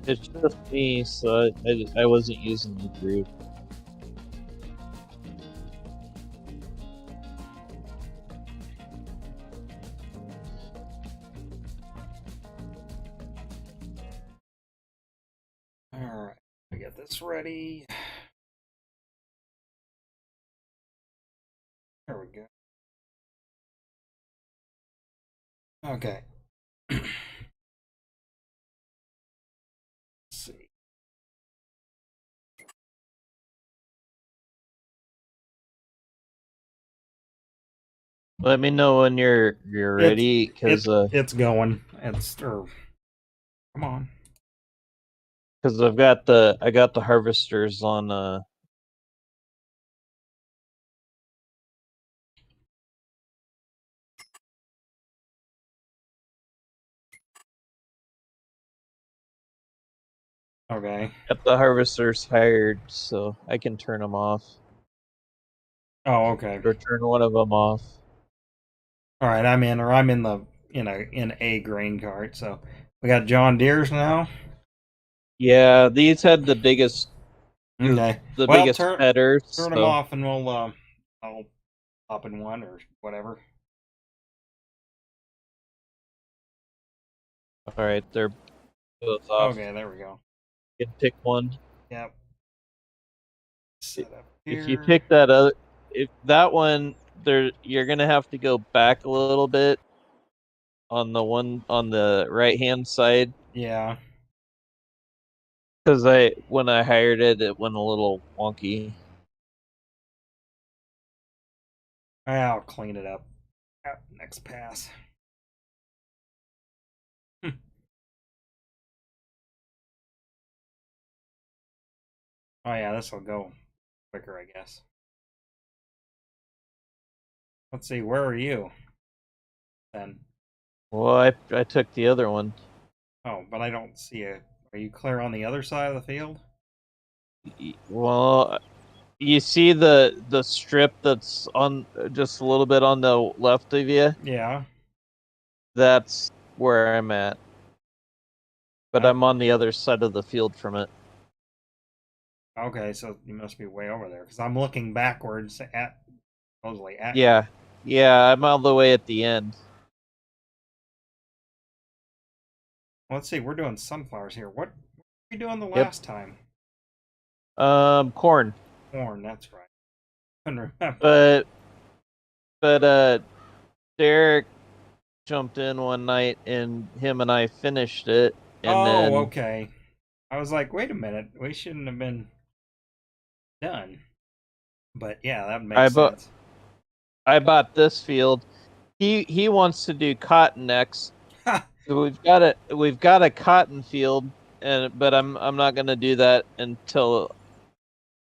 It's just me, so I wasn't using the group. Alright, I get this ready. There we go. Okay. Let's see. Let me know when you're ready, because It's going. Come on. I got the harvesters on Okay. got the harvesters hired, so I can turn them off. Oh, okay. Or turn one of them off. All right, I'm in the in a grain cart. So we got John Deere's now. Yeah, these had the biggest Okay. the Well, biggest headers. turn them So off, and I'll hop in one or whatever. all right, they're both off. Okay, there we go. You can pick one. Yep. Set up If you here. pick that other, if that one, there you're gonna have to go back a little bit on the one on the right hand side, Yeah. because when I hired it, it went a little wonky. I'll clean it up. Next pass. Oh yeah, this will go quicker, I guess. Let's see, where are you? Then. Well, I took the other one. Oh, but I don't see it. Are you clear on the other side of the field? Well, you see the strip that's on just a little bit on the left of you? Yeah. That's where I'm at. But I'm on the other side of the field from it. Okay, so you must be way over there because I'm looking backwards at supposedly at. Yeah. Yeah, I'm all the way at the end. Let's see, we're doing sunflowers here. What were we doing the Yep. last time? Corn. Corn, that's right. Couldn't remember. But Derek jumped in one night and him and I finished it, and Oh, then okay. I was like, wait a minute, we shouldn't have been done. But yeah, that makes sense. I bought this field. He wants to do cotton next. Ha! So we've got a cotton field, but I'm not gonna do that until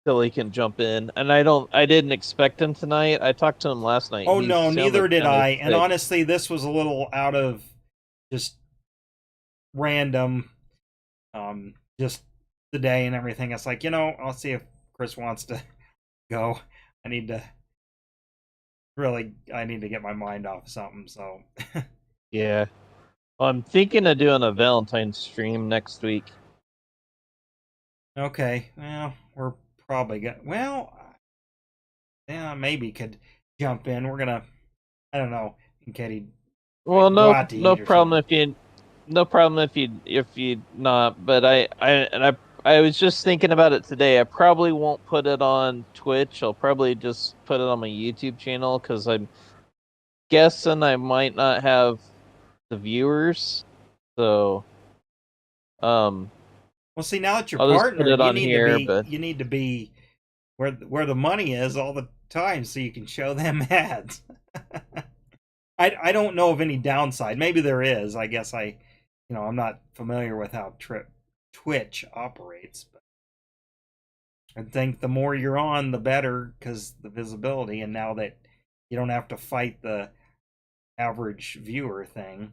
he can jump in. And I didn't expect him tonight. I talked to him last night. Oh He no, neither sounded did kinda I. And sick. honestly, this was a little out of just random, just the day and everything. It's like, I'll see if Chris wants to go. I need to get my mind off something. So Yeah. I'm thinking of doing a Valentine's stream next week. okay, well, we're probably gonna. Well, yeah, maybe could jump in. We're gonna. I don't know. Katie. Well, go out to no eat or problem something. no problem if you not. But I was just thinking about it today. I probably won't put it on Twitch. I'll probably just put it on my YouTube channel because I'm guessing I might not have the viewers. So, Well, see, now that you're I'll just put partnered, it on here. But you need to be where the money is all the time, so you can show them ads. I don't know of any downside. Maybe there is. I guess I'm not familiar with how Twitch operates, but I think the more you're on, the better because the visibility. And now that you don't have to fight the average viewer thing.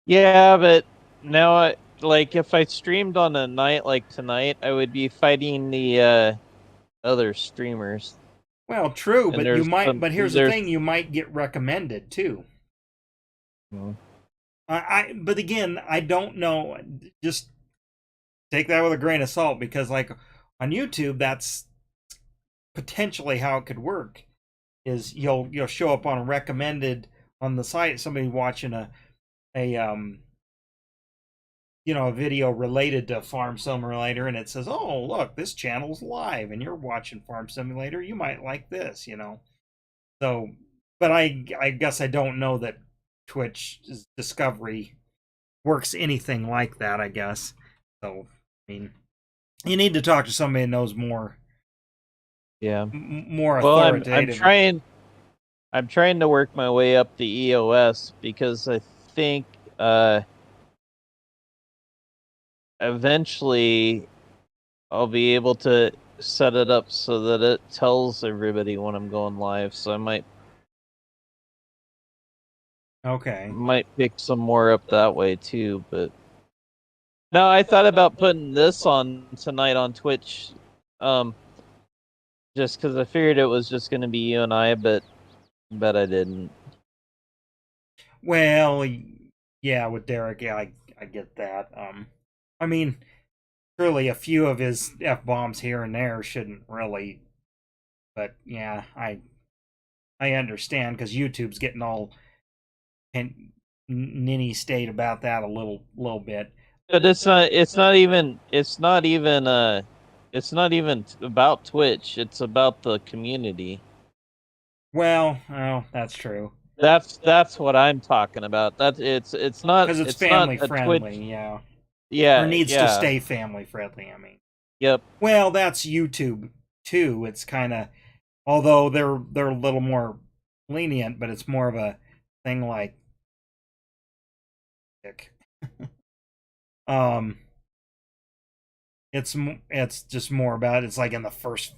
yeah, but now like if I streamed on a night like tonight, I would be fighting the other streamers. Well, true, And but you might. But here's the there's thing: you might get recommended too. Hmm. But again, I don't know. Just take that with a grain of salt, because like on YouTube, that's potentially how it could work. Is you'll show up on a recommended on the site, somebody watching a a video related to Farm Simulator, and it says, "Oh, look, this channel's live, and you're watching Farm Simulator. You might like this," So, but I guess I don't know that Twitch's Discovery works anything like that, I guess. So, I mean, you need to talk to somebody that knows more. Yeah. More well, authoritative. I'm trying to work my way up the EOS because I think eventually I'll be able to set it up so that it tells everybody when I'm going live. So I might pick some more up that way too. But no, I thought about putting this on tonight on Twitch, just because I figured it was just going to be you and I, but I didn't. Well, yeah, with Derek, yeah, I get that. I mean, surely a few of his F-bombs here and there shouldn't really, but yeah, I understand, because YouTube's getting all ninny state about that a little bit. But it's not even about Twitch. It's about the community. Well, oh, that's true. That's what I'm talking about. It's not, because it's family friendly. Twitch. Yeah, or needs to stay family friendly. I mean, yep. Well, that's YouTube too. It's kind of, although they're a little more lenient, but it's more of a thing like it's just more about, it's like in the first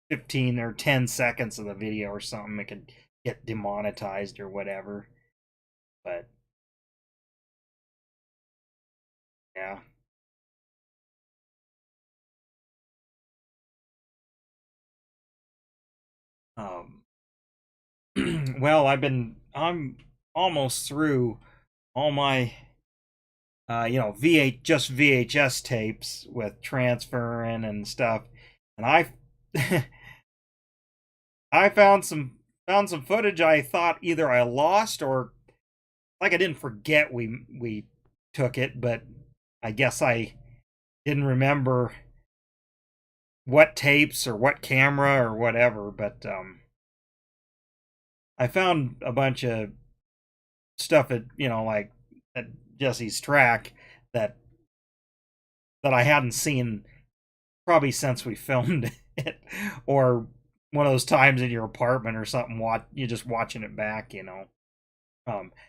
15 or 10 seconds of the video or something, it could get demonetized or whatever. But yeah. Well, I'm almost through all my VHS tapes with transferring and stuff, and I found some footage I thought either I lost, or like I didn't forget we took it, but I guess I didn't remember what tapes or what camera or whatever. But I found a bunch of stuff at like at Jesse's track that I hadn't seen probably since we filmed it, or one of those times in your apartment or something. You're just watching it back,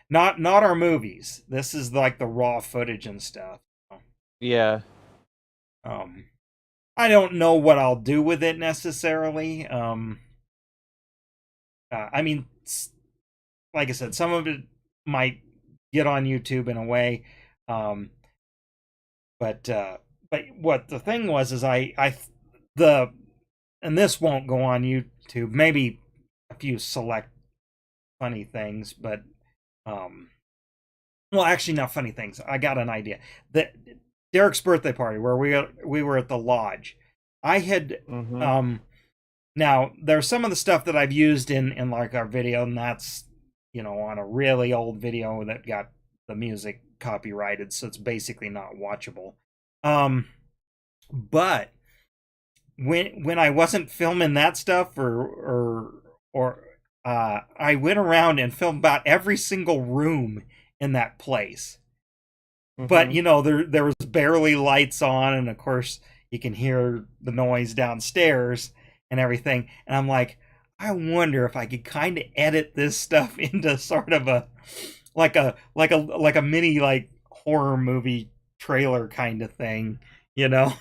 not our movies. This is like the raw footage and stuff. Yeah. I don't know what I'll do with it necessarily. I mean, like I said, some of it might get on YouTube in a way. But what the thing was is and this won't go on YouTube, maybe a few select funny things, but well, actually not funny things. I got an idea. Derek's birthday party, where we were at the lodge. I had now there's some of the stuff that I've used in like our video, and that's on a really old video that got the music copyrighted, so it's basically not watchable. But when I wasn't filming that stuff, or I went around and filmed about every single room in that place. But there was barely lights on, and of course you can hear the noise downstairs and everything. And I'm like, I wonder if I could kind of edit this stuff into sort of a like a mini like horror movie trailer kind of thing, Yeah.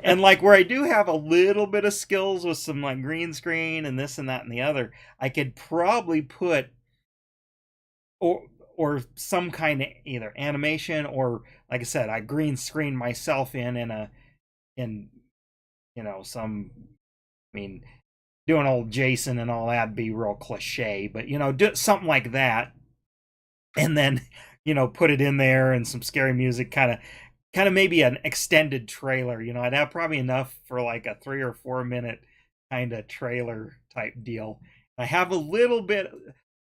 and like where I do have a little bit of skills with some like green screen and this and that and the other, I could probably put or some kind of either animation, or like I said, I green screen myself in some, I mean, doing old Jason and all that'd be real cliche, but do something like that, and then put it in there, and some scary music kind kind of maybe an extended trailer. You know, I'd have probably enough for like a 3 or 4 minute kind of trailer type deal. I have a little bit,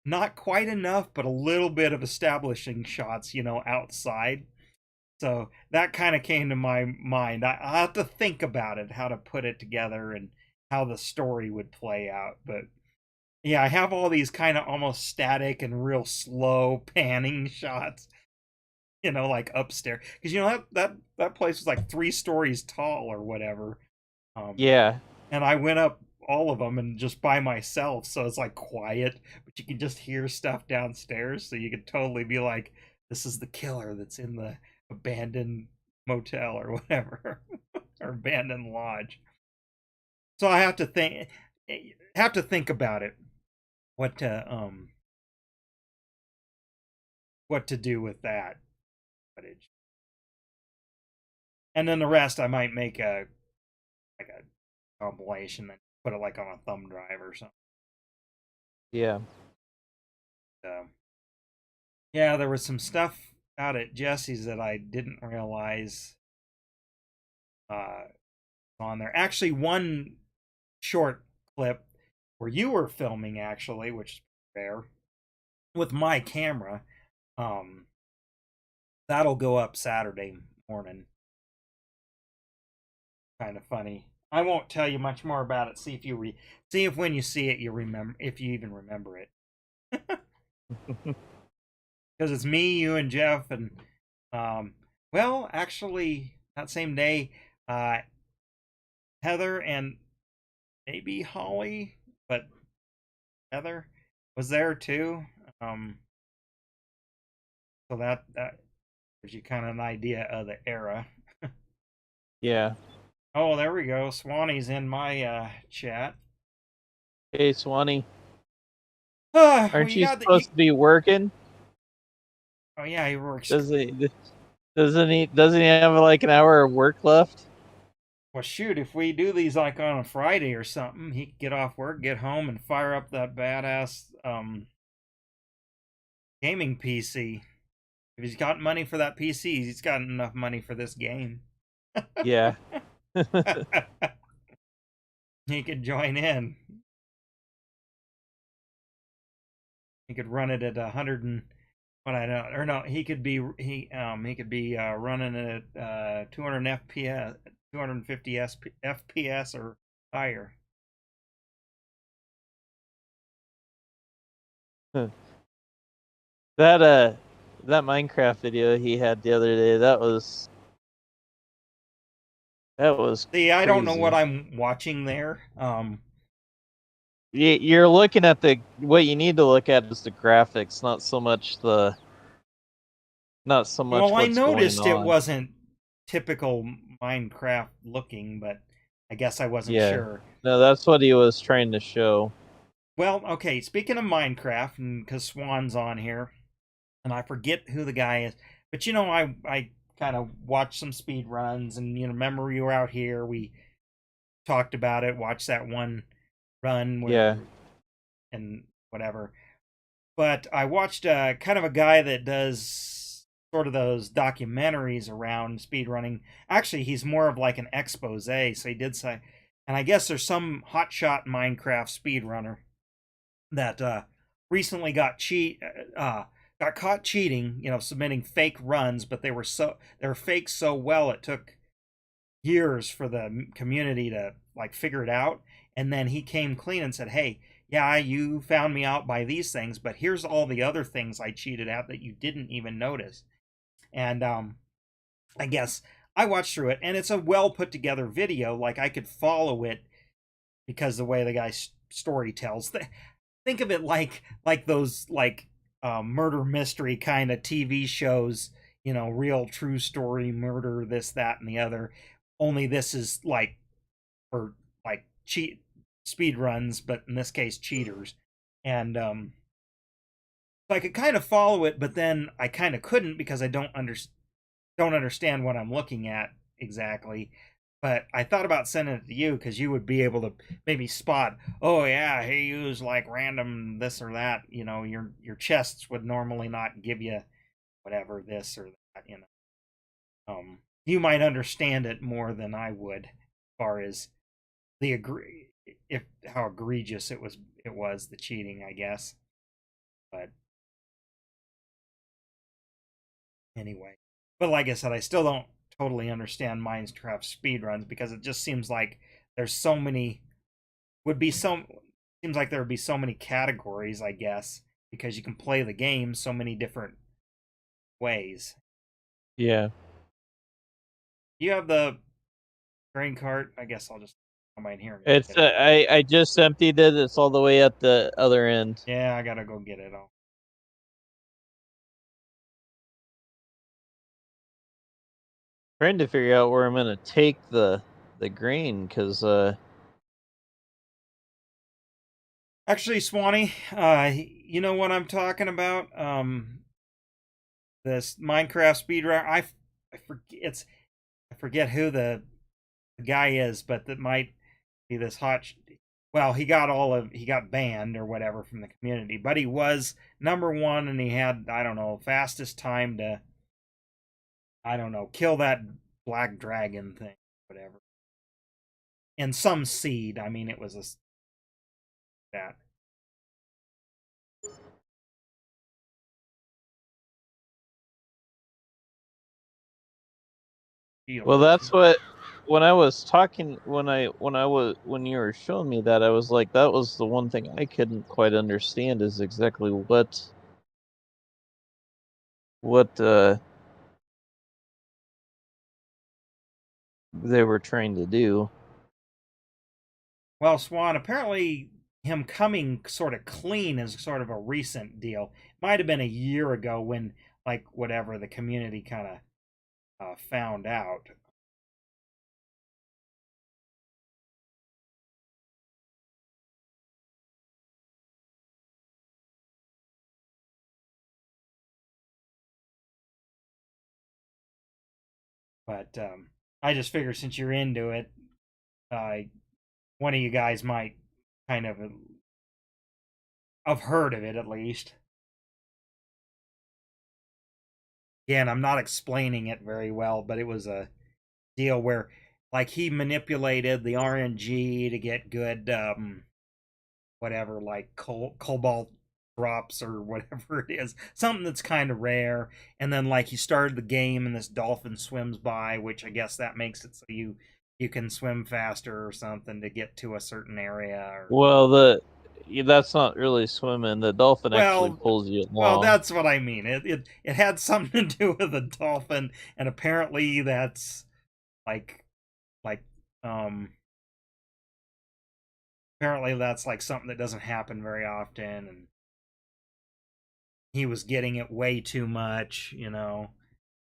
not quite enough, but a little bit of establishing shots, you know, outside. So that kind of came to my mind. I have to think about it, how to put it together and how the story would play out. But yeah, I have all these kind of almost static and real slow panning shots, you know, like upstairs, because you know that place was like 3 stories tall or whatever. Yeah. And I went up all of them and just by myself, so it's like quiet, but you can just hear stuff downstairs, so you could totally be like, this is the killer that's in the abandoned motel or whatever, or abandoned lodge. So I have to think about it, what to do with that footage. And then the rest I might make a like a compilation and put it like on a thumb drive or something. Yeah. Yeah, there was some stuff out at Jesse's that I didn't realize on there. Actually, one short clip where you were filming, actually, which is rare, with my camera. That'll go up Saturday morning. Kind of funny. I won't tell you much more about it. See if when you see it you remember, if you even remember it. Because it's me, you, and Jeff, and well, actually, that same day, Heather and maybe Holly, but Heather was there too. So that gives you kind of an idea of the era. Yeah. Oh, there we go. Swanee's in my chat. Hey, Swanee. Well, Aren't you you got supposed to be working? Oh yeah, he works. Doesn't he have like an hour of work left? Well, shoot, if we do these like on a Friday or something, he could get off work, get home, and fire up that badass gaming PC. If he's got money for that PC, he's got enough money for this game. Yeah. He could join in. He could run it at 100 and what I know, or no, he could be running it at 200 FPS, 250 FPS or higher. That Minecraft video he had the other day, that was See, I don't know crazy. what I'm watching there. You're looking at what you need to look at is the graphics, not so much well, I what's going noticed it on. wasn't typical Minecraft looking, but I guess I wasn't Yeah. sure. No, that's what he was trying to show. Well, okay, speaking of Minecraft, and because Swan's on here, and I forget who the guy is, but you know, I kind of watched some speed runs, and you know, remember you were out here, we talked about it, watched that one run where, Yeah. and whatever. But I watched kind of a guy that does sort of those documentaries around speed running. Actually, he's more of like an expose, so he did say, and I guess there's some hotshot Minecraft speedrunner that recently got caught cheating, you know, submitting fake runs, but they were fake so well it took years for the community to like figure it out. And then he came clean and said, "Hey, yeah, you found me out by these things, but here's all the other things I cheated at that you didn't even notice." And I guess I watched through it, and it's a well put together video. Like I could follow it because the way the guy's story tells. Think of it like those like murder mystery kind of TV shows, you know, real true story murder, this, that, and the other. Only this is like for like speed runs, but in this case cheaters. And so I could kind of follow it, but then I kind of couldn't because I don't understand what I'm looking at exactly. But I thought about sending it to you because you would be able to maybe spot, oh yeah, he used like random this or that. You know, your chests would normally not give you whatever this or that. You know, you might understand it more than I would, as far as the agree if how egregious it was the cheating, I guess. But anyway, but like I said, I still don't totally understand Minecraft speedruns because it just seems like there's so many would be so seems like there would be so many categories, I guess, because you can play the game so many different ways. Yeah. You have the grain cart. I guess I'll just come in here and It's get it. I just emptied it. It's all the way at the other end. Yeah, I gotta go get it all. Trying to figure out where I'm gonna take the grain because Actually, Swanee, you know what I'm talking about? This Minecraft speedrun. I forget I forget who the guy is, but that might be this hot. Well, he got banned or whatever from the community, but he was number one, and he had, I don't know, fastest time to, I don't know, kill that black dragon thing, whatever, and some seed. I mean, it was that. well, that's what when I was talking when you were showing me that, I was like, that was the one thing I couldn't quite understand is exactly what they were trying to do. Well, Swan, apparently him coming sort of clean is sort of a recent deal. Might have been a year ago when, like, whatever, the community kind of found out. But I just figure since you're into it, uh, one of you guys might kind of have heard of it at least. Again, I'm not explaining it very well, but it was a deal where, like, he manipulated the RNG to get good, whatever, like cobalt drops or whatever it is, something that's kind of rare. And then, like, he started the game, and this dolphin swims by, which I guess that makes it so you can swim faster or something to get to a certain area. Or Well, that's not really swimming. The dolphin actually well, pulls you well, along. that's what I mean. It had something to do with a dolphin, and apparently that's like like um apparently that's like something that doesn't happen very often, and he was getting it way too much,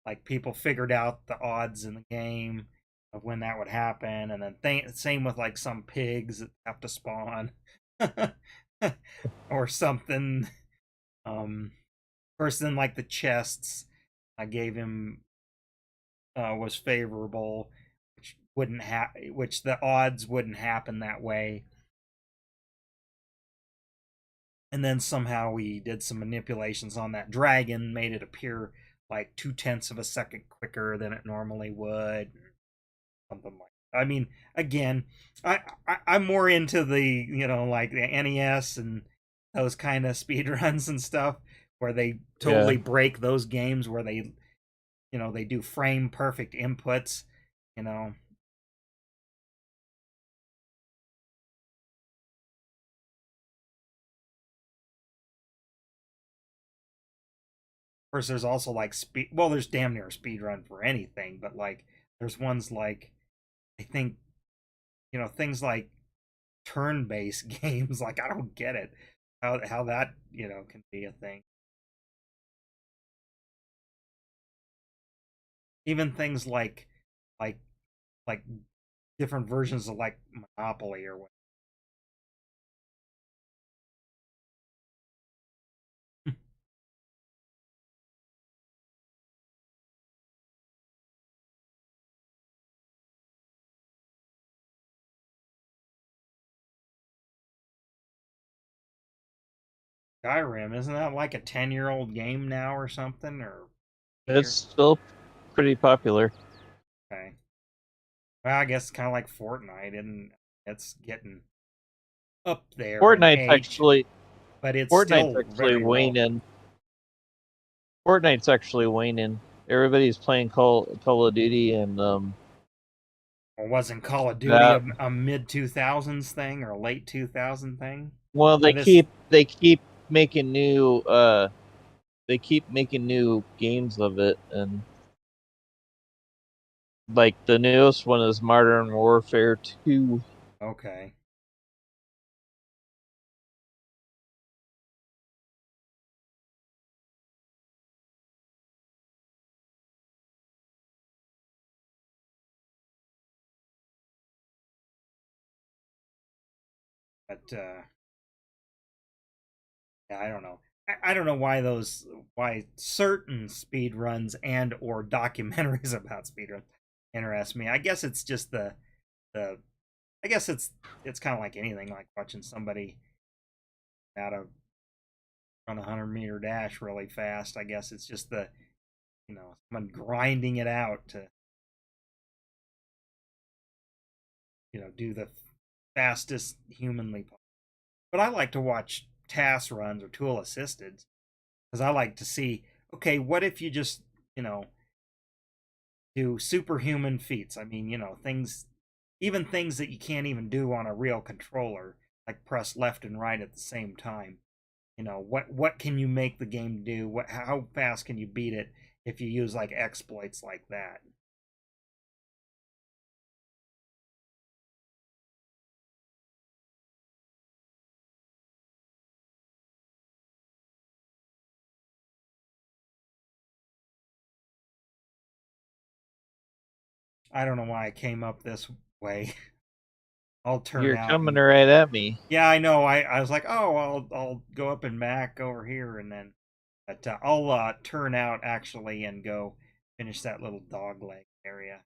like people figured out the odds in the game of when that would happen, and then same with like some pigs that have to spawn or something. First, then like the chests I gave him was favorable, which the odds wouldn't happen that way. And then somehow we did some manipulations on that dragon, made it appear like 2/10 of a second quicker than it normally would, something like that. I mean, again, I'm more into the, like the NES and those kind of speed runs and stuff where they Yeah. totally break those games where they do frame perfect inputs, you know. Of course, there's also like speed. Well, there's damn near a speed run for anything, but like there's ones like, I think, things like turn-based games. Like, I don't get it how that can be a thing. Even things like like different versions of like Monopoly or what. Skyrim, isn't that like a 10-year-old game now or something? Or It's still pretty popular. Okay. Well, I guess kind of like Fortnite, and it's getting up there in Fortnite's age, actually but it's Fortnite's still actually very relevant. waning. Fortnite's actually waning. Everybody's playing Call of Duty and Or wasn't Call of Duty that. a mid 2000s thing or a late 2000 thing? Well, Or this? they keep making new they keep making new games of it, and like the newest one is Modern Warfare 2. Okay. But yeah, I don't know. I don't know why certain speed runs and or documentaries about speed runs interest me. I guess it's just the I guess it's kind of like anything, like watching somebody out of run a 100-meter dash really fast. I guess it's just someone grinding it out to do the fastest humanly possible. But I like to watch task runs or tool assisted because I like to see, okay, what if you just you know do superhuman feats? I mean, things, even things that you can't even do on a real controller, like press left and right at the same time. What can you make the game do? How fast can you beat it if you use like exploits like that? I don't know why I came up this way. I'll turn You're out coming and right at me. yeah, I know. I was like, oh, I'll go up and back over here, and then, but I'll turn out actually and go finish that little dog leg area.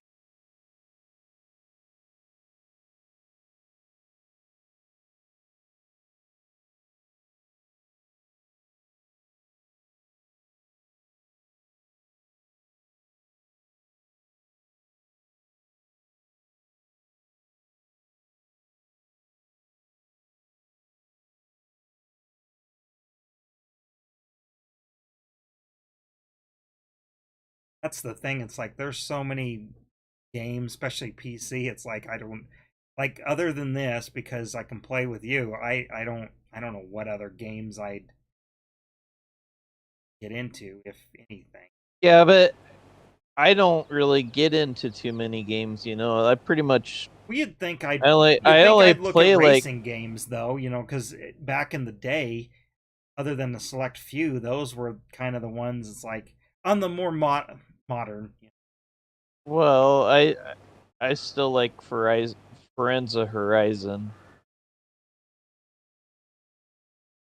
That's the thing. It's like there's so many games, especially PC. It's like I don't like, other than this, because I can play with you. I don't know what other games I'd get into, if anything. Yeah, but I don't really get into too many games. I pretty much Well, I you'd think only I'd look at play like. racing games though, because back in the day, other than the select few, those were kind of the ones. It's like on the more modern. Well, I still like Forza Horizon.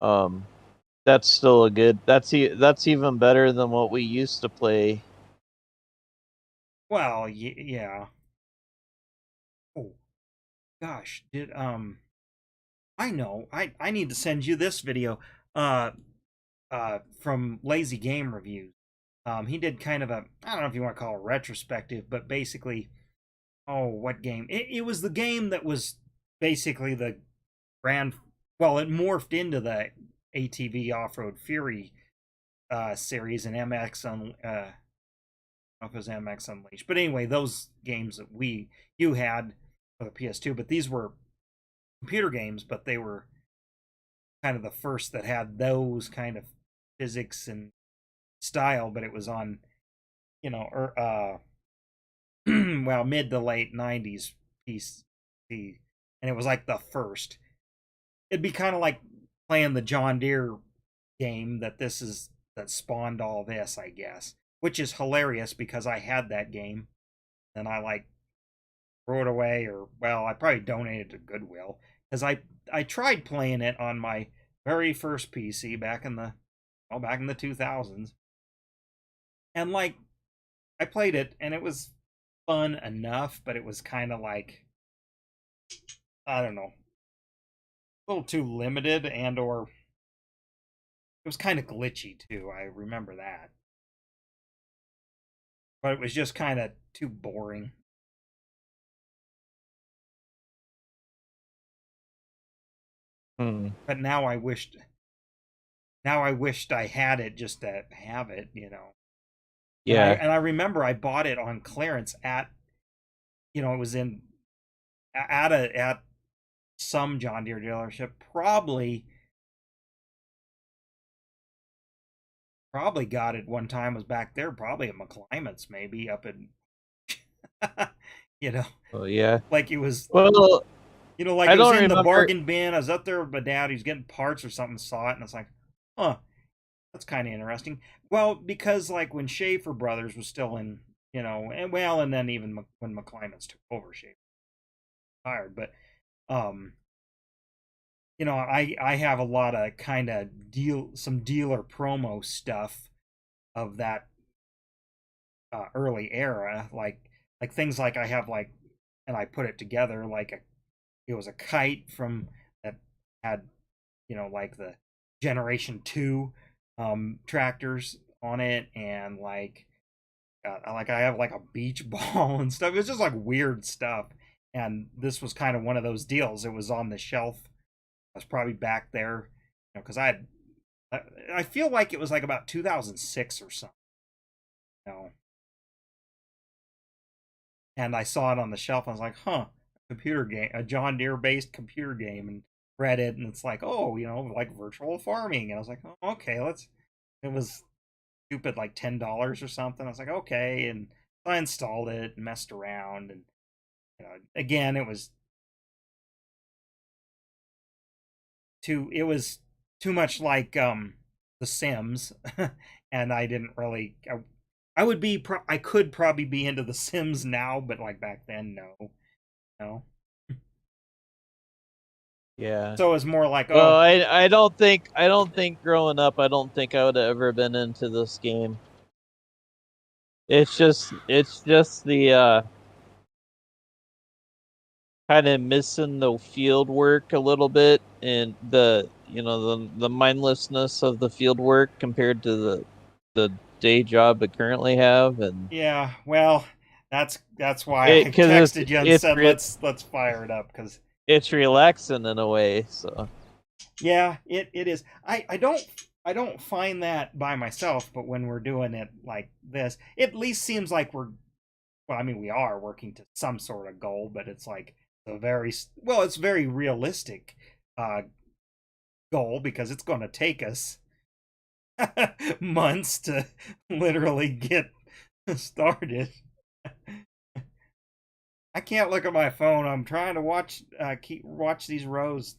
Um, that's still a good. That's even better than what we used to play. Well, yeah. Oh gosh, did I know. I need to send you this video. Uh, from Lazy Game Reviews. He did kind of a, I don't know if you want to call it retrospective, but basically, oh, what game? It was the game that was basically the grand. Well, it morphed into the ATV Off Road Fury series and MX on. I don't know if it was MX Unleashed, but anyway, those games that you had for the PS2, but these were computer games, but they were kind of the first that had those kind of physics and style, but it was on, well, mid to late 90s PC, and it was like the first. It'd be kind of like playing the John Deere game that spawned all this, I guess, which is hilarious because I had that game and I like threw it away, or well, I probably donated to Goodwill because I tried playing it on my very first PC back in the 2000s, and like I played it and it was fun enough, but it was kind of like, I don't know, a little too limited, and or it was kind of glitchy too. I remember that, but it was just kind of too boring. Hmm. But now I wished I had it just to have it, you know. Yeah. And I remember I bought it on clearance at, you know, it was in at some John Deere dealership. Probably got it one time, was back there, probably at McClimate's, maybe up in you know, Oh yeah. like it was, Well, you know, like I it was don't in the remember. bargain bin. I was up there with my dad, he was getting parts or something, saw it, and it's like, huh, that's kind of interesting. Well, because like when Schaefer Brothers was still in, you know, and well, and then even when McClimate's took over, Schaefer retired, but um, you know, I have a lot of kind of some dealer promo stuff of that early era, like things like I have like, and I put it together like it was a kite from that had, you know, like the Generation Two tractors on it, and like I have like a beach ball and stuff. It's just like weird stuff, and this was kind of one of those deals. It was on the shelf. I was probably back there, you know, because I feel like it was like about 2006 or something, you know, and I saw it on the shelf. I was like, huh, computer game, a John Deere based computer game, and read it, and it's like, oh, you know, like virtual farming. And I was like, oh, okay, let's. It was stupid, like $10 or something. I was like, okay, and I installed it and messed around, and you know, again, it was too much like The Sims, and I didn't really. I would be. I could probably be into The Sims now, but like back then, no, no. Yeah. So it was more like, Well, oh, I don't think growing up, I don't think I would have ever been into this game. It's just the kind of missing the field work a little bit, and the mindlessness of the field work compared to the day job I currently have. And yeah, well, that's why I it because it's texted you and it's said re- let's fire it up because it's relaxing in a way. So yeah, it is. I don't find that by myself, but when we're doing it like this, it at least seems like we're, well, I mean, we are working to some sort of goal, but it's like a very, well, it's very realistic uh goal because it's going to take us months to literally get started. I can't look at my phone. I'm trying to watch these rows.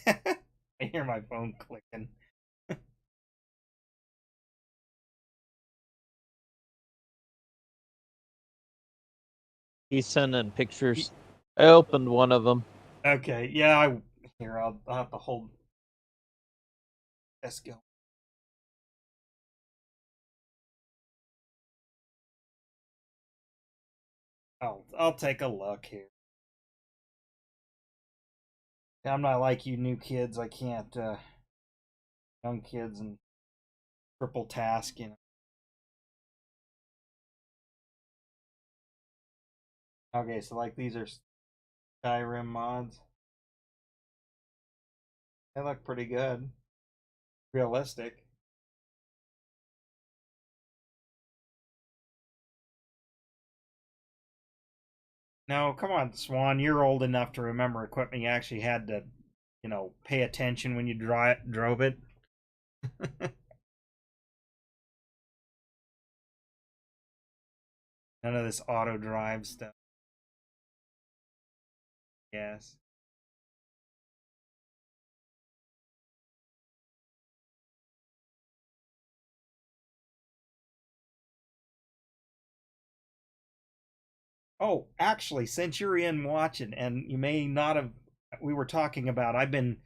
I hear my phone clicking. he's sending pictures. I opened one of them. Okay, yeah, here I'll have to hold this go. I'll take a look here. I'm not like you new kids. I can't young kids and triple task, you know. Okay, so like these are Skyrim mods. They look pretty good. Realistic. No, come on, Swan. You're old enough to remember equipment you actually had to, you know, pay attention when you drove it. None of this auto drive stuff. Yes. Oh, actually, since you're in watching, and you may not have, we were talking about, I've been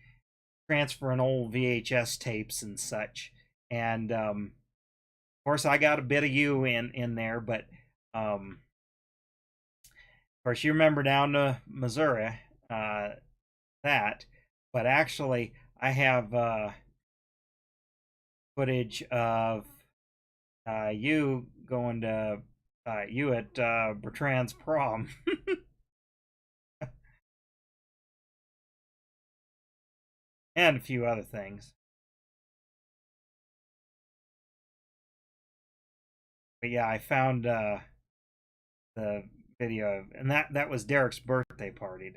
transferring old VHS tapes and such, and of course I got a bit of you in there, but of course you remember down to Missouri, uh, that, but actually I have footage of you going to you at Bertrand's prom. and a few other things. But yeah, I found the video, and that was Derek's birthday party.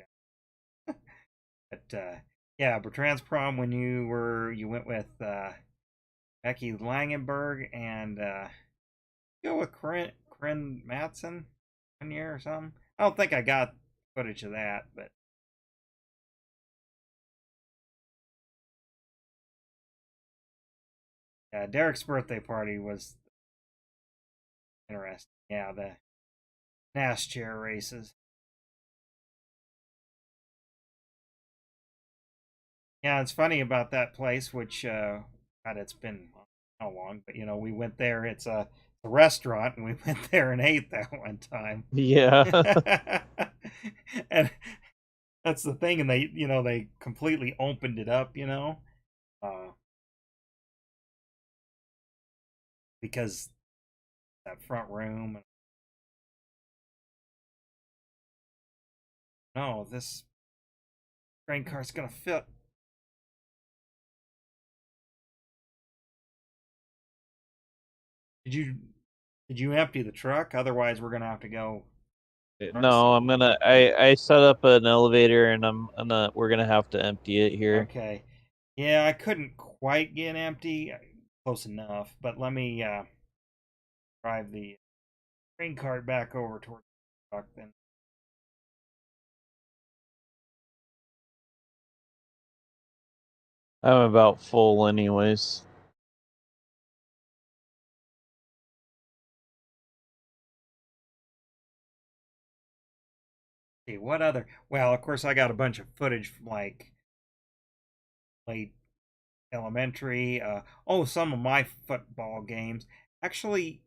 But yeah, Bertrand's prom when you went with Becky Langenberg and go with Corinne Matson one year or something. I don't think I got footage of that, but yeah, Derek's birthday party was interesting. Yeah, the NASCAR races. Yeah, it's funny about that place, which God, it's been how long, but we went there. It's a restaurant, and we went there and ate that one time. Yeah. And that's the thing, and they completely opened it up, uh, because that front room. No, this train car's gonna fit. Did you empty the truck? Otherwise, we're gonna have to go. No, I set up an elevator and we're gonna have to empty it here. Okay. Yeah, I couldn't quite get empty. Close enough, but let me drive the train cart back over toward the truck then. I'm about full anyways. See what other? Well, of course, I got a bunch of footage from like late elementary. Some of my football games. Actually,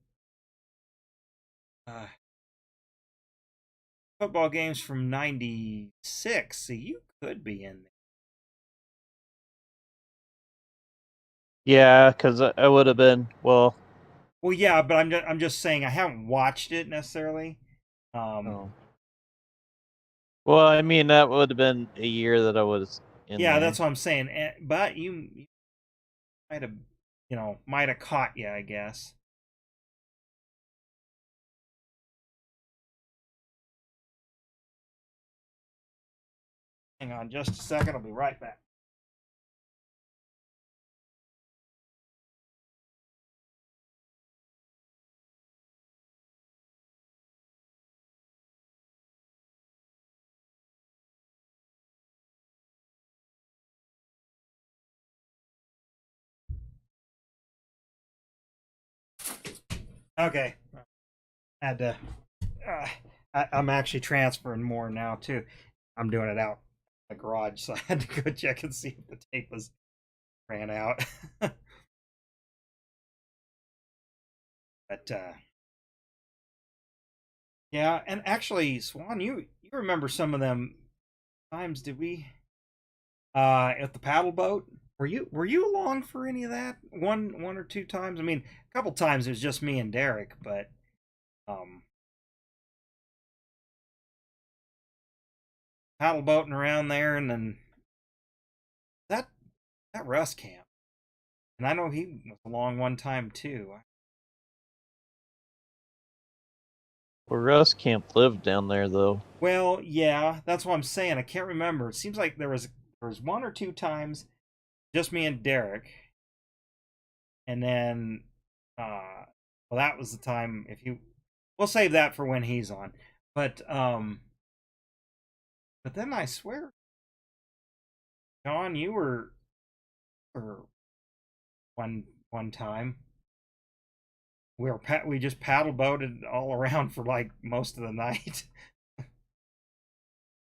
uh, football games from '96. See, you could be in there. Yeah, because I would have been well. Well, yeah, but I'm just saying I haven't watched it necessarily. Oh. Well, I mean that would have been a year that I was in Yeah, there. that's what I'm saying. But you might have, might have caught you, I guess. Hang on just a second. I'll be right back. Okay. I had to. I'm actually transferring more now too. I'm doing it out in the garage, so I had to go check and see if the tape was ran out. But yeah, and actually, Swan, you remember some of them times? Did we at the paddle boat? Were you along for any of that? One or two times? I mean, a couple times it was just me and Derek, but um, paddle boating around there, and then that that Russ camp, and I know he was along one time too. Well, Russ can't live down there though. Well, yeah, that's what I'm saying. I can't remember. It seems like there was one or two times just me and Derek, and then well, that was the time. If you, we'll save that for when he's on. But but then I swear, John, you were for one time. We just paddle boated all around for like most of the night.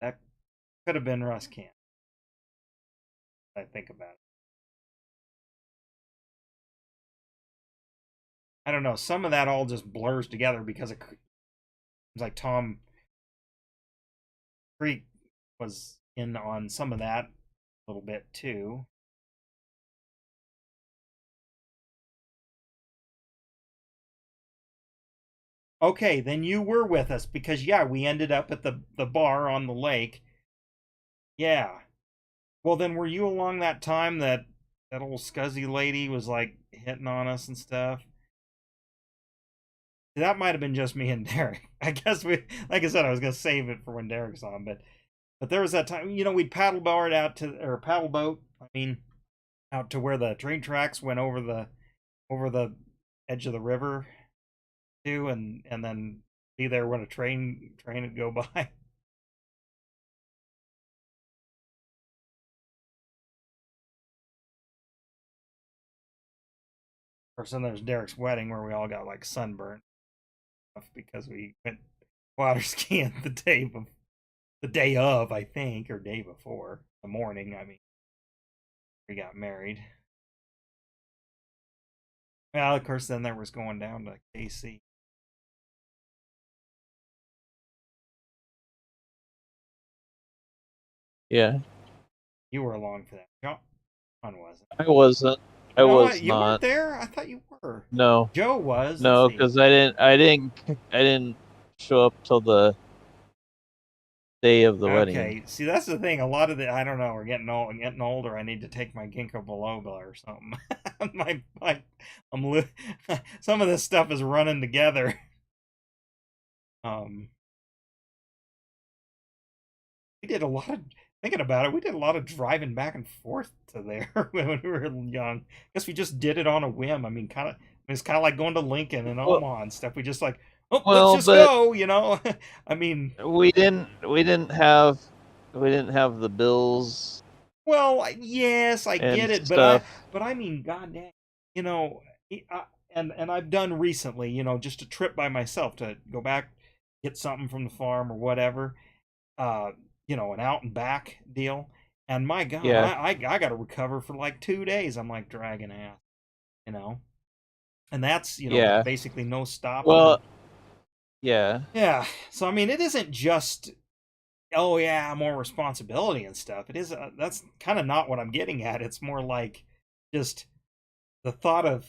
That could have been Russ Camp. I think about it. I don't know. Some of that all just blurs together because it seems like Tom Creek was in on some of that a little bit too. Okay, then you were with us because yeah, we ended up at the bar on the lake. Yeah. Well, then were you along that time that that old scuzzy lady was like hitting on us and stuff? That might have been just me and Derek. I guess we, like I said, I was gonna save it for when Derek's on, but there was that time, we'd paddleboard out to, or paddleboat, I mean, out to where the train tracks went over the edge of the river too, and then be there when a train would go by. Of course, then there's Derek's wedding where we all got like sunburned because we went water skiing the day of, I think, or day before, the morning. I mean, we got married. Well, of course, then there was going down to KC. Yeah, You were along for that. John wasn't. I wasn't. I You know what? was You weren't not. there? I thought you were. No, Joe was. Let's no, see. because I didn't show up till the day of the wedding. Okay. See, that's the thing. A lot of the, I don't know, we're getting old. I'm getting older. I need to take my ginkgo biloba or something. my some of this stuff is running together. Um, we did a lot of, thinking about it, we did a lot of driving back and forth to there when we were young. Guess we just did it on a whim. I mean, it's kind of like going to Lincoln and Well, Omaha and stuff. We just like, oh, let's well, just but go. I mean, we didn't have the bills well, yes, I and get it, stuff. but I mean, goddamn, you know, and I've done recently, just a trip by myself to go back, get something from the farm or whatever, uh, an out and back deal. And my God, Yeah, I got to recover for like 2 days. I'm like dragging ass, you know, and that's yeah. basically no stopping. And Well, yeah, yeah, so I mean, it isn't just, oh yeah, more responsibility and stuff. It is, that's kind of not what I'm getting at. It's more like just the thought of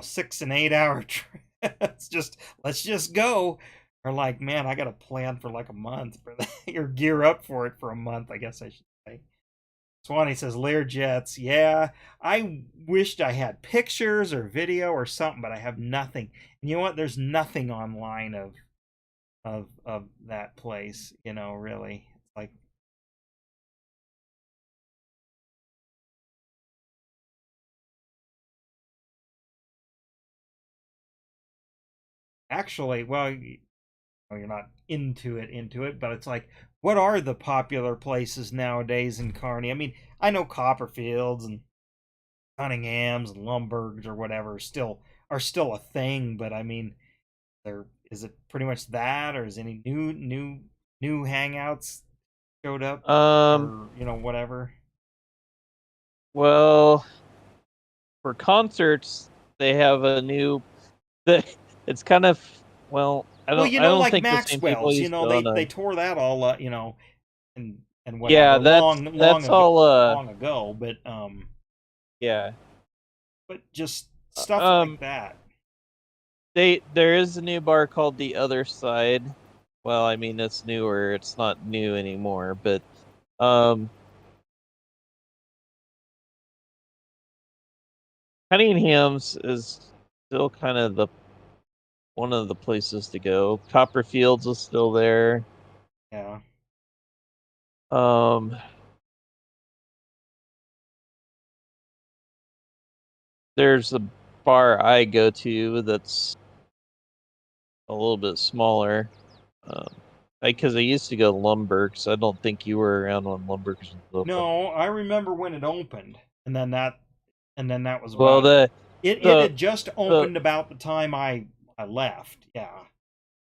6 and 8 hour trips. Just let's just go. Or like, man, I got to plan for like a month for that, or gear up for it for a month, I guess I should say. Swanee says Lear jets. Yeah, I wished I had pictures or video or something, but I have nothing. And you know what? There's nothing online of that place. Really, like, actually, well, you're not into it, but it's like, what are the popular places nowadays in Kearney? I mean, I know Copperfields and Cunningham's and Lumbergs or whatever are still a thing, but I mean, there is it pretty much that, or is any new hangouts showed up, um, or whatever. well, for concerts, they have a new. The, it's kind of, well, I Well, don't. I don't like think the same people Maxwell's, used to they own they them. tore that all up, and Yeah, whatever, that's long that's ago, all. long ago, Yeah. but just Uh, stuff like Um, that. there is a new bar called The Other Side. Well, I mean, it's newer. It's not new anymore, but um, Cunningham's is still kind of the one of the places to go. Copperfields is still there. Yeah. Um, there's a bar I go to that's a little bit smaller. Because I used to go to Lumberg's. I don't think you were around when Lumberg's was open. No, I remember when it opened, and then that was Well, about it. It the had just the opened about the time I left. Yeah.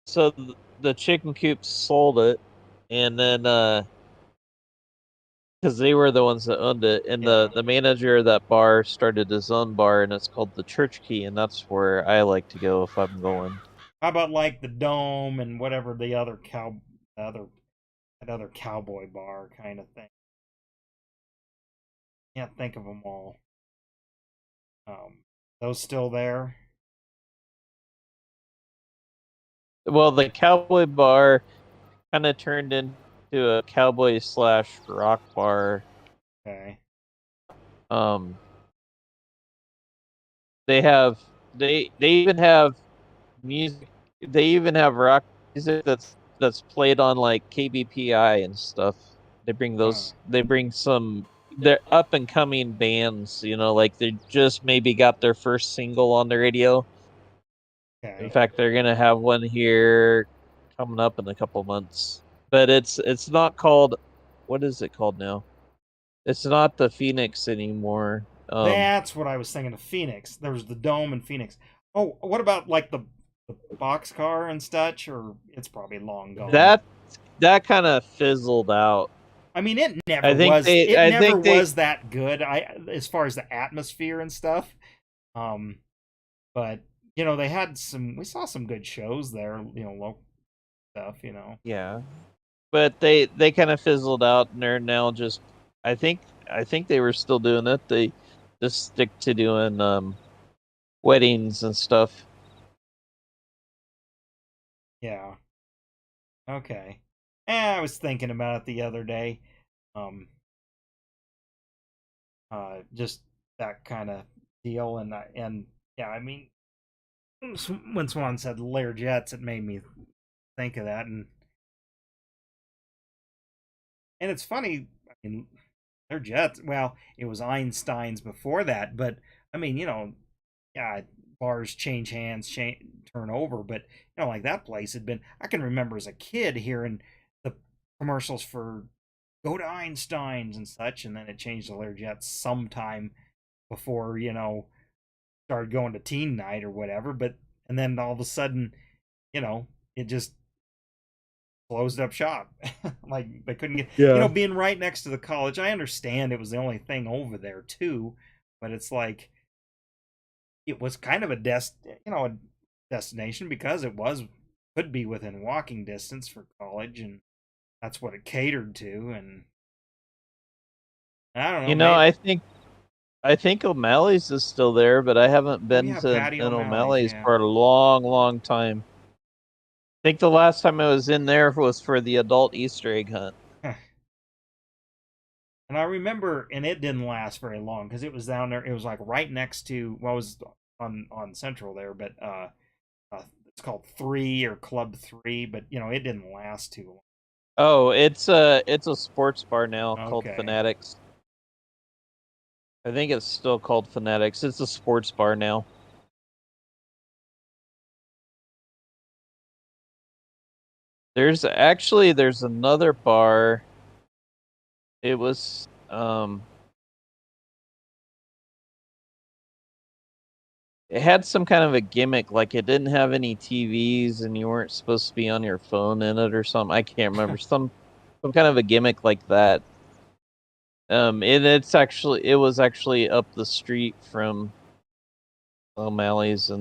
so the chicken coop sold it, and then because they were the ones that owned it, and Yeah. the manager of that bar started his own bar, and it's called the Church Key, and that's where I like to go if I'm going. How about like the Dome and whatever other that other cowboy bar kind of thing? Can't think of them all. Those still there? Well, the cowboy bar kind of turned into to a cowboy / rock bar. Okay. They even have music. They even have rock music that's played on like KBPI and stuff. They bring those. They bring some. They're up and coming bands. Like they just maybe got their first single on the radio. Okay. In fact, they're gonna have one here coming up in a couple months. But it's not called. What is it called now? It's not the Phoenix anymore. That's what I was thinking of. Phoenix. There was the Dome in Phoenix. Oh, what about like the boxcar and such? Or it's probably long gone. That kind of fizzled out. I mean, it never was. It never was that good. As far as the atmosphere and stuff. But they had some. We saw some good shows there. Local stuff. Yeah, but they kind of fizzled out, and they're now just. I think they were still doing it. They just stick to doing weddings and stuff. Yeah. Okay. I was thinking about it the other day. Just that kind of deal, and yeah, I mean, when Swan said Learjets, it made me think of that, and it's funny. I mean, Learjets. Well, it was Einstein's before that, but I mean, yeah, bars change hands, turn over, but like that place had been. I can remember as a kid hearing the commercials for go to Einstein's and such, and then it changed to Learjets sometime before started going to teen night or whatever. But and then all of a sudden, it just closed up shop. Like they couldn't get being right next to the college. I understand it was the only thing over there too, but it's like it was kind of a destination because it could be within walking distance for college, and that's what it catered to. And I don't know. I think O'Malley's is still there, but I haven't been to an O'Malley's for a long, long time. I think the last time I was in there was for the adult Easter egg hunt. And I remember, and it didn't last very long because it was down there. It was like right next to what was on Central there, but it's called 3 or Club 3, but it didn't last too long. Oh, it's a sports bar now called Fanatics. I think it's still called Fanatics. It's a sports bar now. There's another bar. It was it had some kind of a gimmick, like it didn't have any TVs and you weren't supposed to be on your phone in it or something. I can't remember. some kind of a gimmick like that. And it was actually up the street from O'Malley's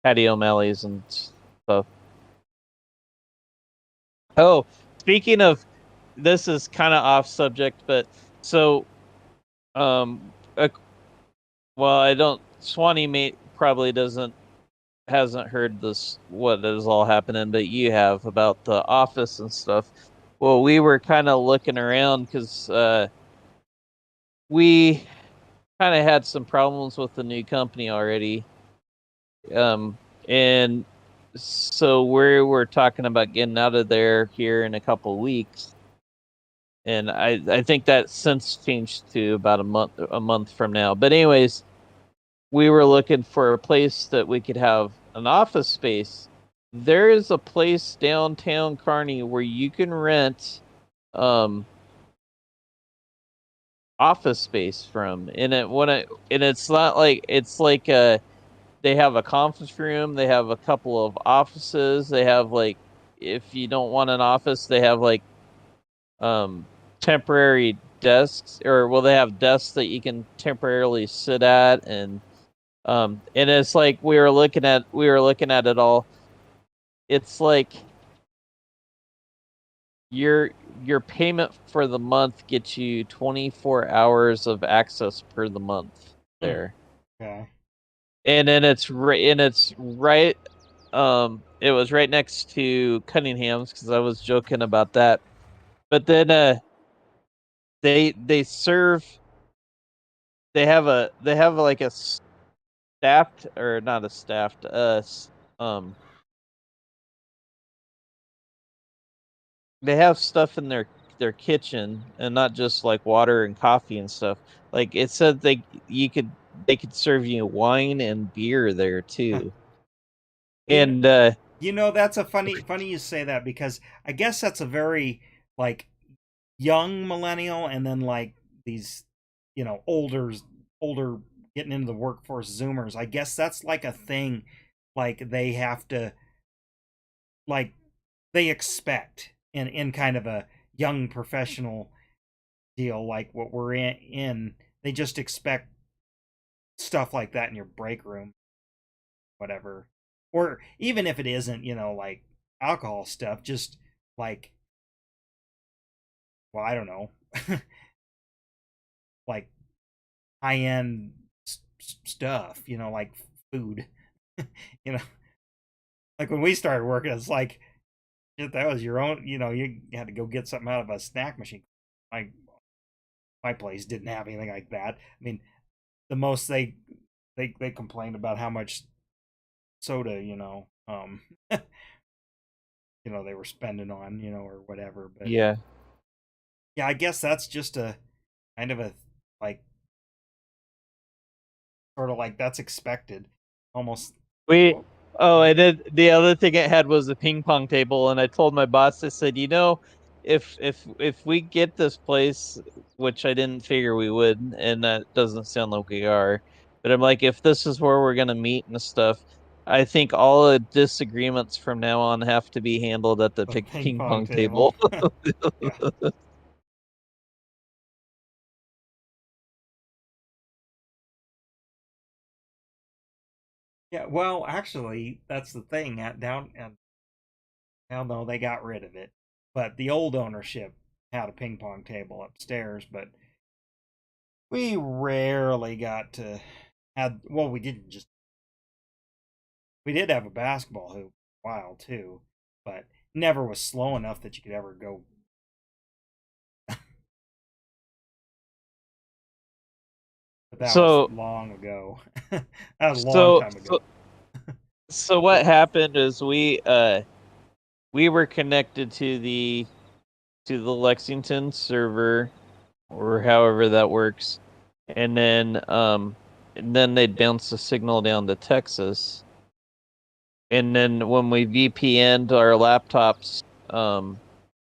Patty O'Malley's and stuff. Oh, speaking of, this is kind of off subject, but so, Swanee probably hasn't heard this, what is all happening, but you have about the office and stuff. Well, we were kind of looking around because we kind of had some problems with the new company already. And so we're talking about getting out of there here in a couple weeks. And I think that since changed to about a month from now. But anyways, we were looking for a place that we could have an office space. There is a place downtown Kearney where you can rent office space from, and it's not like, it's like they have a conference room, they have a couple of offices, they have, like, if you don't want an office, they have like temporary desks, they have desks that you can temporarily sit at, and it's like we were looking at it all. It's like your payment for the month gets you 24 hours of access per the month there. Okay. And then it's right it was right next to Cunningham's because I was joking about that. But then they serve. They have like a staffed or not a staffed they have stuff in their kitchen and not just like water and coffee and stuff. Like it said they could serve you wine and beer there too. And You know, that's a funny you say that, because I guess that's a very like young millennial, and then like these, you know, older getting into the workforce zoomers. I guess that's like a thing, like they have to, like, they expect in kind of a young professional deal like what we're in. They just expect stuff like that in your break room, whatever. Or even if it isn't, you know, like alcohol stuff, just like, well, I don't know, like high end stuff, you know, like food, you know, like when we started working, it's like, shit, that was your own, you know, you had to go get something out of a snack machine. My my place didn't have anything like that. I mean, the most they complained about how much soda, you know, you know, they were spending on, you know, or whatever. But yeah. yeah, I guess that's just a kind of a, like, sort of like that's expected, almost. We I did the other thing it had was a ping pong table, and I told my boss, I said, you know, if we get this place, which I didn't figure we would, and that doesn't sound like we are, but I'm like, if this is where we're gonna meet and stuff, I think all the disagreements from now on have to be handled at the The ping ping pong pong table. table. Yeah. Yeah, well, actually, that's the thing. At down and Well, no, they got rid of it. But the old ownership had a ping pong table upstairs, but we rarely got to had, well, we didn't just, we did have a basketball hoop for a while too, but never was slow enough that you could ever go. But that was So long ago. That was a long so time so ago. so what happened is we were connected to the Lexington server or however that works. And then they'd bounce the signal down to Texas. And then when we VPN'd our laptops,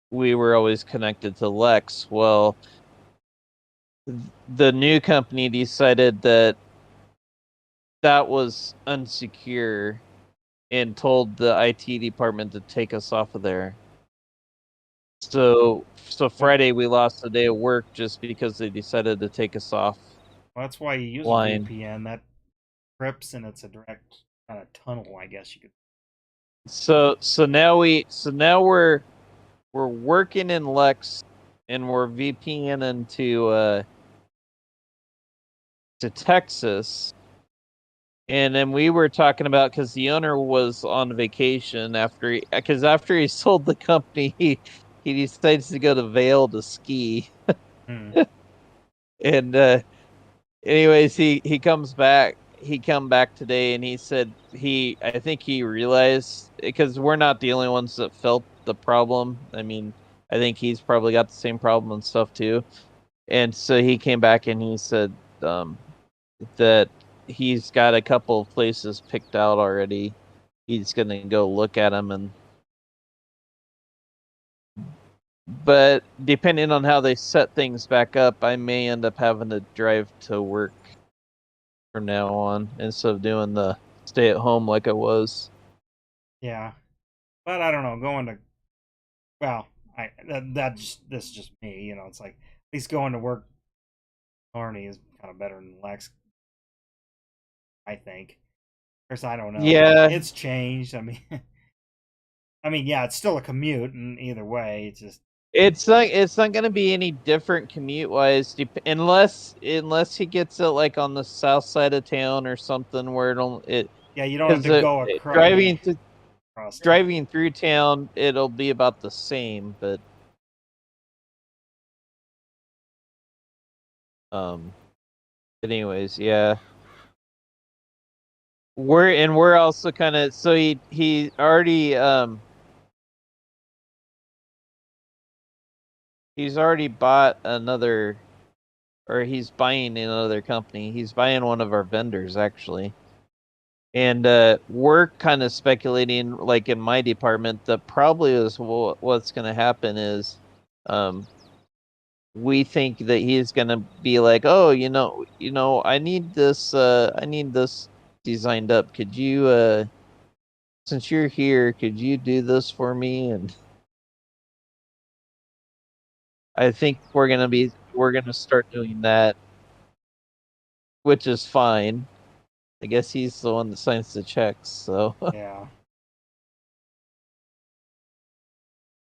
we were always connected to Lex. Well, the new company decided that that was unsecure and told the IT department to take us off of there. So Well, Friday we lost a day of work just because they decided to take us off that's why you use a line. VPN. That trips, and it's a direct kind of tunnel, I guess you could. So now we're working in Lex and we're VPNing to Texas. And then we were talking about because the owner was on vacation after he sold the company, he decides to go to Vail to ski. Hmm. And anyways, he comes back. He come back today, and he said I think he realized because we're not the only ones that felt the problem. I mean, I think he's probably got the same problem and stuff too. And so he came back and he said that he's got a couple of places picked out already. He's gonna go look at them, and but depending on how they set things back up, I may end up having to drive to work from now on instead of doing the stay at home like I was. Yeah, but I don't know. Going to, well, that just, this is just me. You know, it's like at least going to work. Arnie is kind of better than Lex, I think. Of course, I don't know. Yeah, It's changed. I mean, I mean, yeah, it's still a commute, and either way, it's just, it's not gonna be any different commute wise, unless he gets it like on the south side of town or something where it yeah, you don't have because to go across. driving to across town. driving through town, it'll be about the same, but anyways, yeah. We're also kind of, so he already he's already bought another, or he's buying another company. He's buying one of our vendors actually. And we're kind of speculating, like in my department, that probably is what's going to happen is we think that he's going to be like, oh, I need this designed up. Could you, since you're here, could you do this for me? And I think we're going to start doing that, which is fine. I guess he's the one that signs the checks, so. Yeah.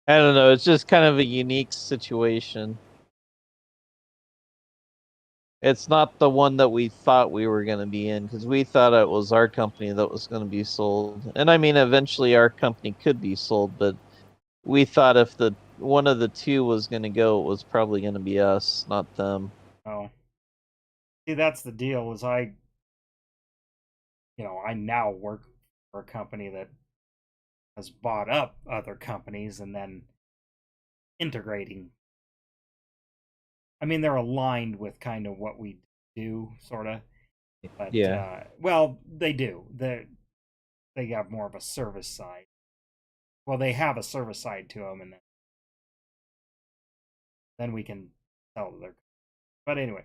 I don't know. It's just kind of a unique situation. It's not the one that we thought we were going to be in, because we thought it was our company that was going to be sold. And I mean, eventually our company could be sold, but we thought if the one of the two was going to go, it was probably going to be us, not them. Oh. See, that's the deal. Is I now work for a company that has bought up other companies and then integrating. I mean, they're aligned with kind of what we do, sort of. But Yeah. well, they do. They have more of a service side. Well, they have a service side to them, and then we can sell to their. But anyway,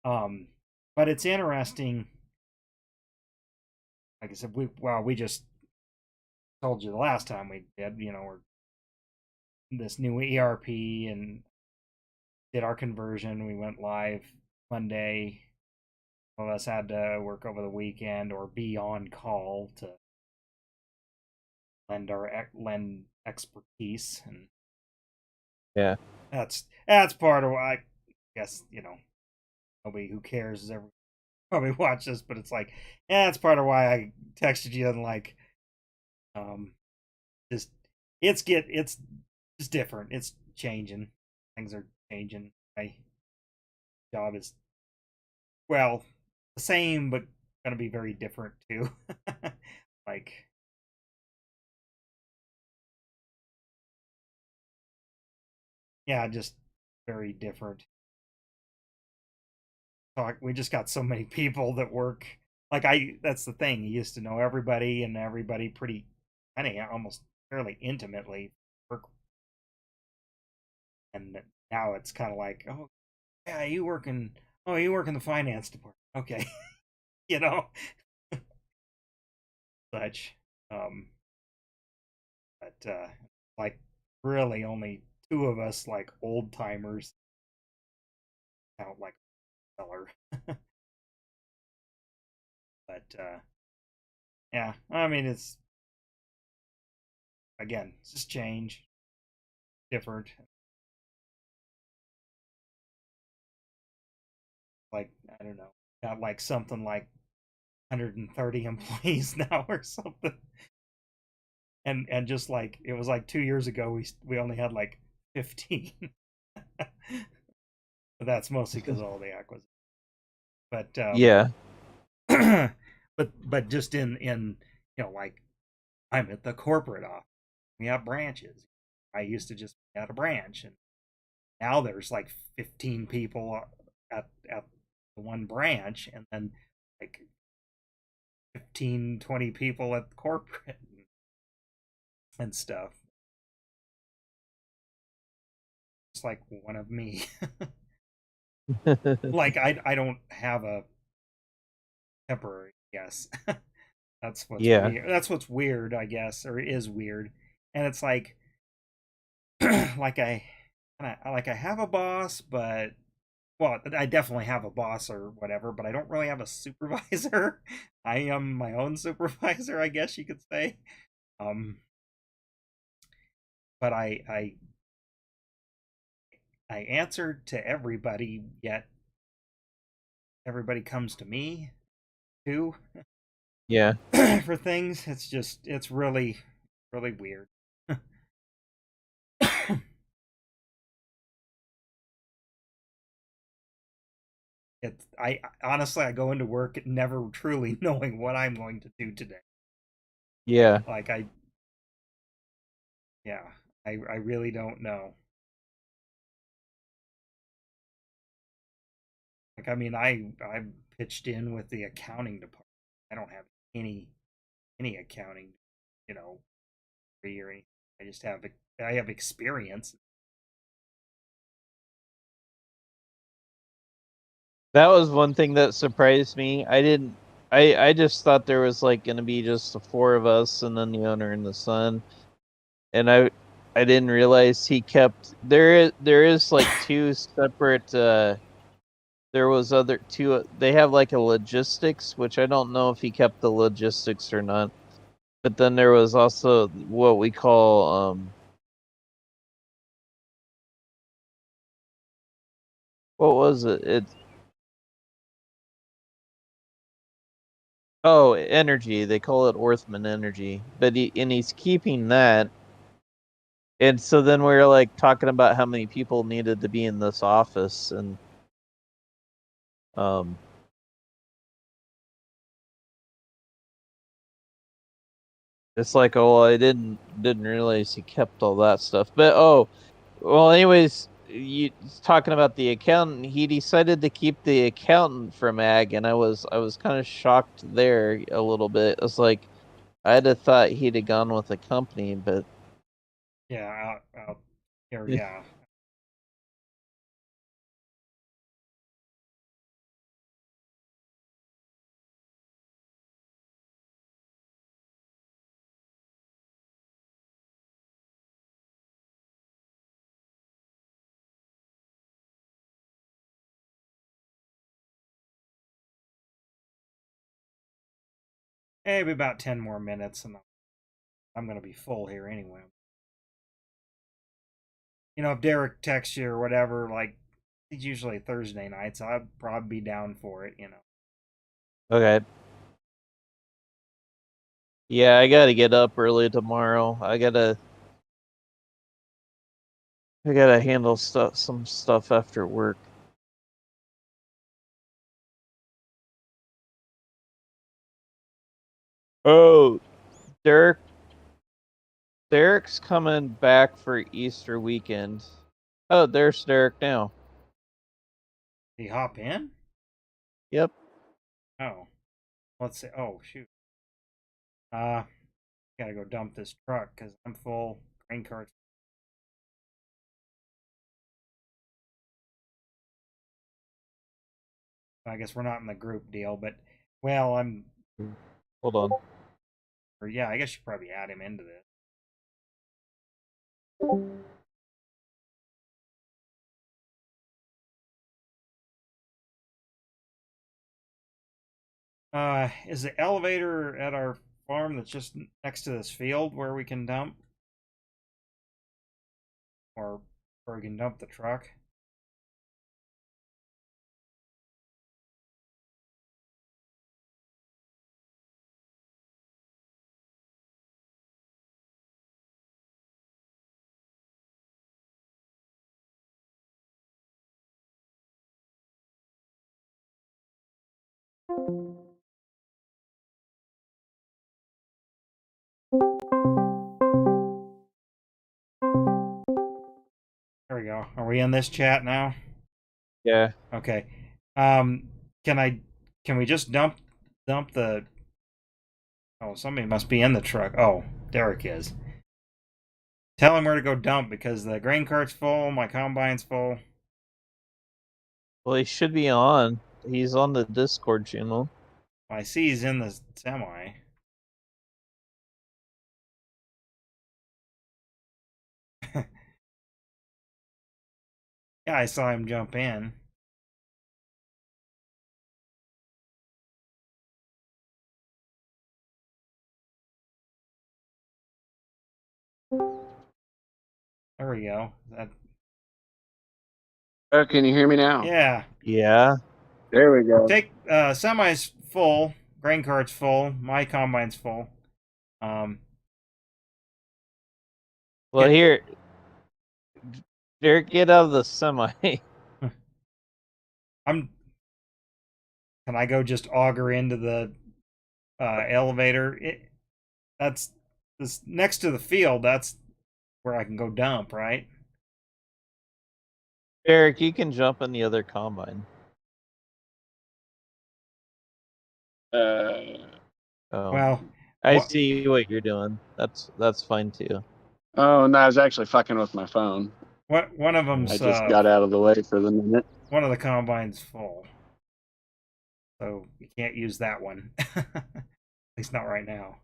but it's interesting. Like I said, we just told you the last time we did. We're this new ERP and did our conversion. We went live Monday. Some of us had to work over the weekend or be on call to lend expertise, and Yeah. that's part of why I guess nobody who cares has ever probably watched this, but it's like, yeah, that's part of why I texted you and like, just it's just different. It's changing. Things are changing. My job is, well, the same, but gonna be very different too. Like, yeah, just very different. We just got so many people that work. Like, that's the thing. You used to know everybody and everybody pretty, kind of almost fairly intimately. Work, and now it's kind of like, oh yeah, you work in the finance department. Okay, you know, such. Um, but like really only two of us like old timers count like seller. But yeah, I mean it's again, it's just change, different. Like I don't know, got like something like 130 employees now or something. And just like it was like 2 years ago, we only had like 15. But that's mostly because of all the acquisitions. But Yeah. but just in like I'm at the corporate office. We have branches. I used to just be at a branch, and now there's like 15 people at the one branch, and then like 15-20 people at corporate and stuff. It's like one of me. Like I don't have a temporary, yes. That's what's Yeah. weird. That's what's weird, I guess, or is weird. And it's like like I have a boss, but well, I definitely have a boss or whatever, but I don't really have a supervisor. I am my own supervisor, I guess you could say. Um, but I answer to everybody, yet everybody comes to me too Yeah. for things. It's really really weird. I honestly, I go into work never truly knowing what I'm going to do today. Yeah. Like yeah, I really don't know. Like, I mean, I pitched in with the accounting department. I don't have any accounting, you know, degree or anything. I just have I have experience. That was one thing that surprised me. I just thought there was like going to be just the four of us and then the owner and the son. And I didn't realize he kept there is like two separate there was other two they have like a logistics, which I don't know if he kept the logistics or not. But then there was also what we call what was it? Oh, energy. They call it Orthman energy. But he's keeping that. And so then we were like talking about how many people needed to be in this office, and um it's like, oh well, I didn't realize he kept all that stuff. But well anyways, you talking about the accountant, he decided to keep the accountant from ag, and I was kind of shocked there a little bit. It was like I'd have thought he'd have gone with the company, but Yeah, out here, yeah. Maybe about 10 more minutes, and I'm gonna be full here anyway. You know, if Derek texts you or whatever, like it's usually Thursday night, so I'd probably be down for it. You know. okay. Yeah, I gotta get up early tomorrow. I gotta handle some stuff after work. Oh, Derek Derek's coming back for Easter weekend. Oh, there's Derek now. Did he hop in? Yep. Oh, let's see. Oh shoot. Gotta go dump this truck because I'm full. Grain carts. I guess we're not in the group deal, but well, I'm. Hold on. Or yeah, I guess you probably add him into this. Is the elevator at our farm that's just next to this field where we can dump, or where we can dump the truck? There we go. Are we in this chat now? Yeah. Okay. Can I? Can we just dump the? Oh, somebody must be in the truck. Oh, Derek is. Tell him where to go dump because the grain cart's full, my combine's full. Well, he should be on. He's on the Discord channel. I see he's in the semi. Yeah, I saw him jump in. There we go. That, Oh, can you hear me now? yeah. Yeah. There we go. Take semi's full, grain cart's full, my combine's full. Um Well, here, Derek, get out of the semi. Can I go just auger into the elevator? That's this next to the field. That's where I can go dump, right? Derek, you can jump in the other combine. Oh, Well, I see what you're doing. That's fine too. Oh, no, I was actually fucking with my phone. one of them's I just got out of the way for the minute. one of the combines full, so you can't use that one. At least not right now.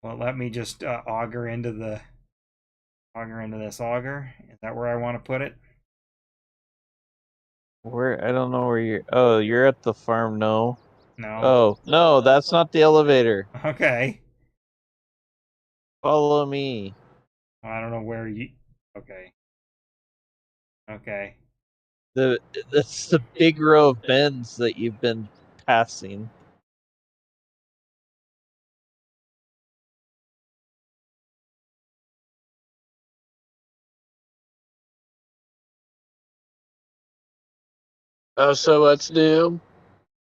Well, let me just auger into this auger. Is that where I want to put it? Where I don't know where you're. Oh, you're at the farm. No. No. Oh no, that's not the elevator. Okay. Follow me. I don't know where you. Okay. Okay. That's the big row of bends that you've been passing. Oh, so what's new?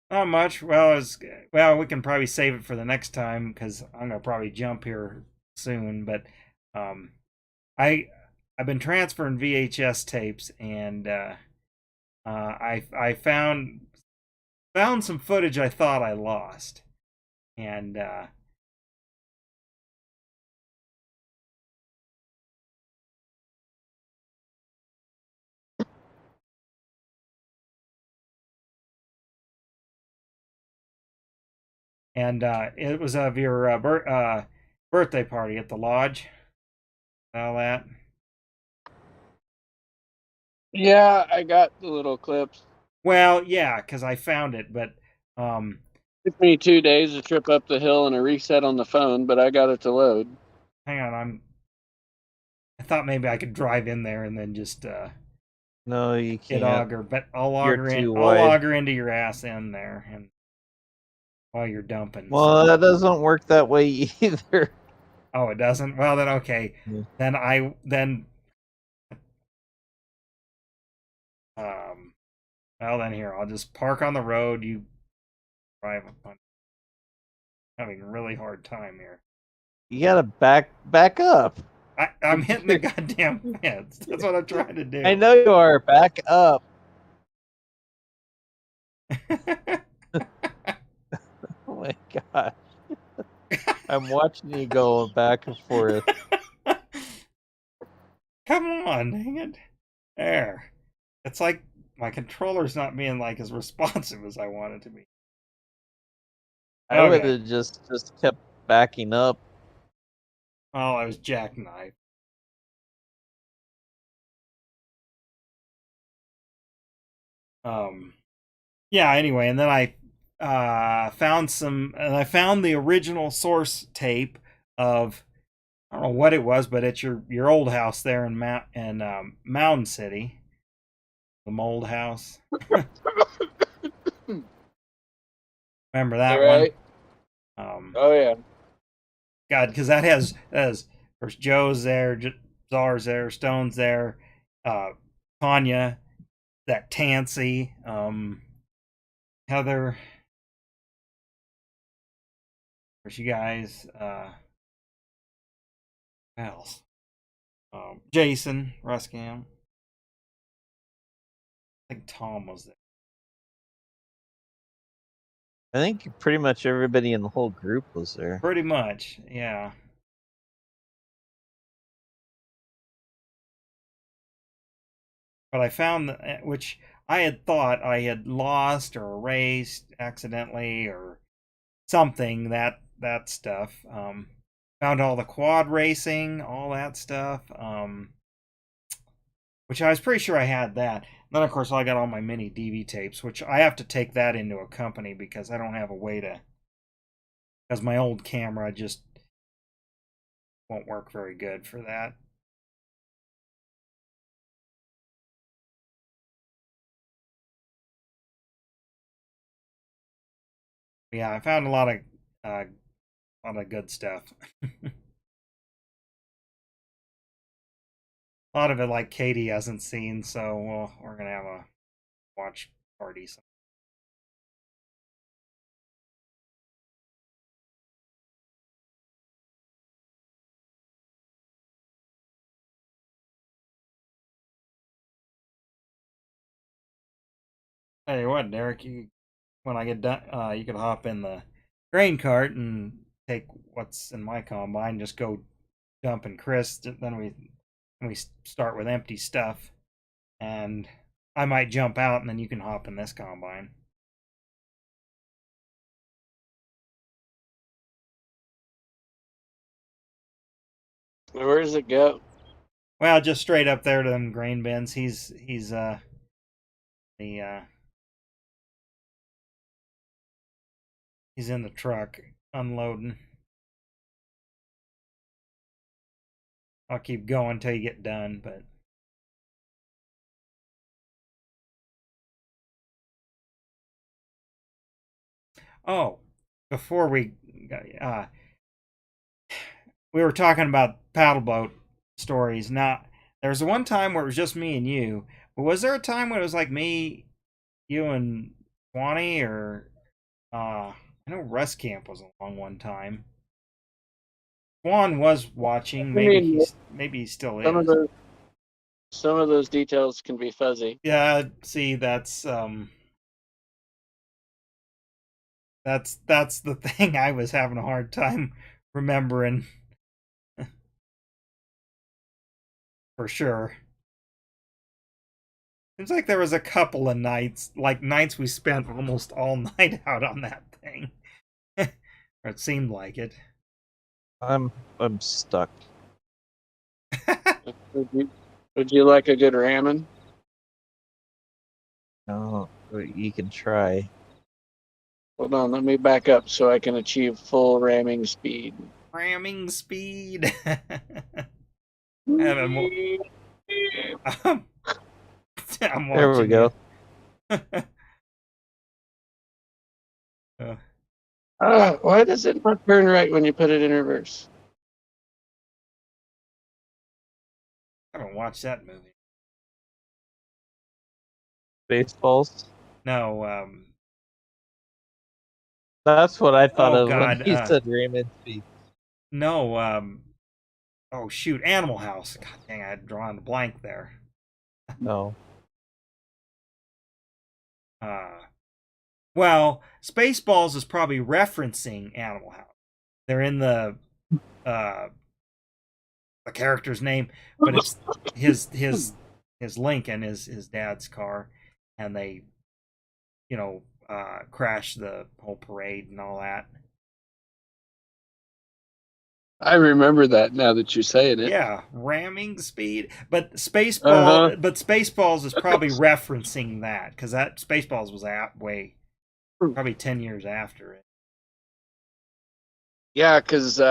Not much. We can probably save it for the next time because I'm gonna probably jump here soon. But um, I've been transferring VHS tapes, and I found some footage I thought I lost, and it was of your birthday party at the lodge. All that. Yeah, I got the little clips. Well, yeah, because I found it, but It took me 2 days to trip up the hill and a reset on the phone, but I got it to load. hang on, I thought maybe I could drive in there and then just No, you hit can't. auger, but I'll You're auger in. too I'll wide. auger into your ass in there, and while you're dumping. Well, that doesn't work that way either. Oh, it doesn't. Well, then okay. Yeah. Then well then here I'll just park on the road. You drive up. I'm having a really hard time here. You gotta back up. I'm hitting the goddamn fence. That's what I'm trying to do. I know you are. Back up. Oh my god. I'm watching you go back and forth. Come on, dang it. There. It's like my controller's not being like as responsive as I want it to be. I would have just kept backing up. Oh, I was jackknife. Yeah, anyway, and then I found the original source tape of, I don't know what it was, but it's your old house there in Mountain City, the mold house. Remember that right? one? Oh yeah. God, because that has there's Joe's there, Czar's there, Stone's there, Tanya, that Tansy, Heather. There's you guys. Who else? Jason Ruscam. I think Tom was there. I think pretty much everybody in the whole group was there. Pretty much, yeah. But I found which I had thought I had lost or erased accidentally or something, that stuff. Found all the quad racing, all that stuff. Which I was pretty sure I had that. Then of course I got all my mini DV tapes, which I have to take that into a company because I don't have a way to, because my old camera just won't work very good for that. Yeah, I found a lot lot of good stuff. A lot of it like Katie hasn't seen, so we're gonna have a watch party. Tell you what, Derek, when I get done, you can hop in the grain cart and take what's in my combine. Just go dump and Chris. Then we start with empty stuff, and I might jump out, and then you can hop in this combine. Where does it go? Well, just straight up there to them grain bins. He's he's in the truck unloading. I'll keep going until you get done, but oh, before we were talking about paddle boat stories. Now, there was one time where it was just me and you, but was there a time when it was like me, you, and Swanee, or I know Russ Camp was along one time. Swan was watching. Maybe he still some is. Some of those details can be fuzzy. Yeah, see, that's the thing I was having a hard time remembering. For sure. Seems like there was a couple of nights, like nights we spent almost all night out on that thing. Or it seemed like it. I'm stuck. Would you like a good ramen? No, you can try. Hold on, let me back up so I can achieve full ramming speed. Ramming speed. I'm There we go. Why does it not turn right when you put it in reverse? I haven't watched that movie. Baseballs. No, That's what I thought Oh, of God, when he said ramen speed. no, oh shoot, Animal House. God dang, I had drawn a blank there. No. Well, Spaceballs is probably referencing Animal House. They're in the character's name, but it's his Lincoln is his dad's car, and they, crash the whole parade and all that. I remember that now that you're saying it. Yeah, ramming speed, but Spaceballs is probably referencing that because that Spaceballs was probably 10 years after it. Yeah, because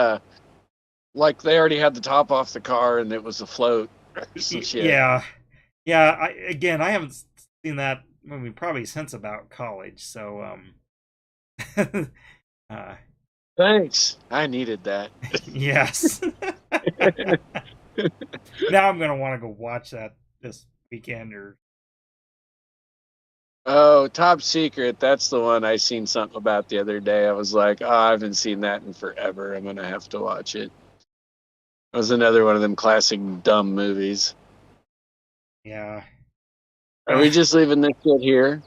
like they already had the top off the car and it was afloat. Yeah. I haven't seen that movie probably since about college. So, thanks. I needed that. Yes. Now I'm gonna want to go watch that this weekend or. Oh, Top Secret. That's the one I seen something about the other day. I was like, oh, I haven't seen that in forever. I'm gonna have to watch it. It was another one of them classic dumb movies. Yeah. Are we just leaving this shit here?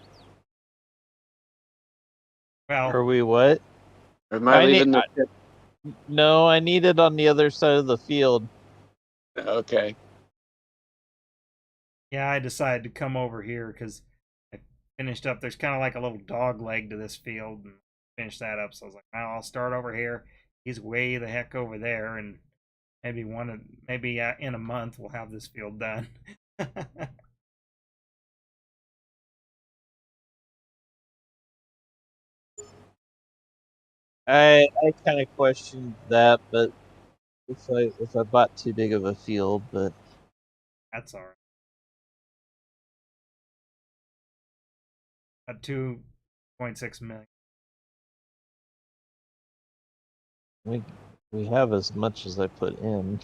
Well, are we what? Or am I leaving this shit? No, I need it on the other side of the field. Okay. Yeah, I decided to come over here because I finished up. There's kind of like a little dog leg to this field, and finished that up. So I was like, well, I'll start over here. He's way the heck over there, and maybe in a month we'll have this field done. I kind of questioned that, but if I bought too big of a field, but That's all right. At 2.6 million. We we have as much as I put in.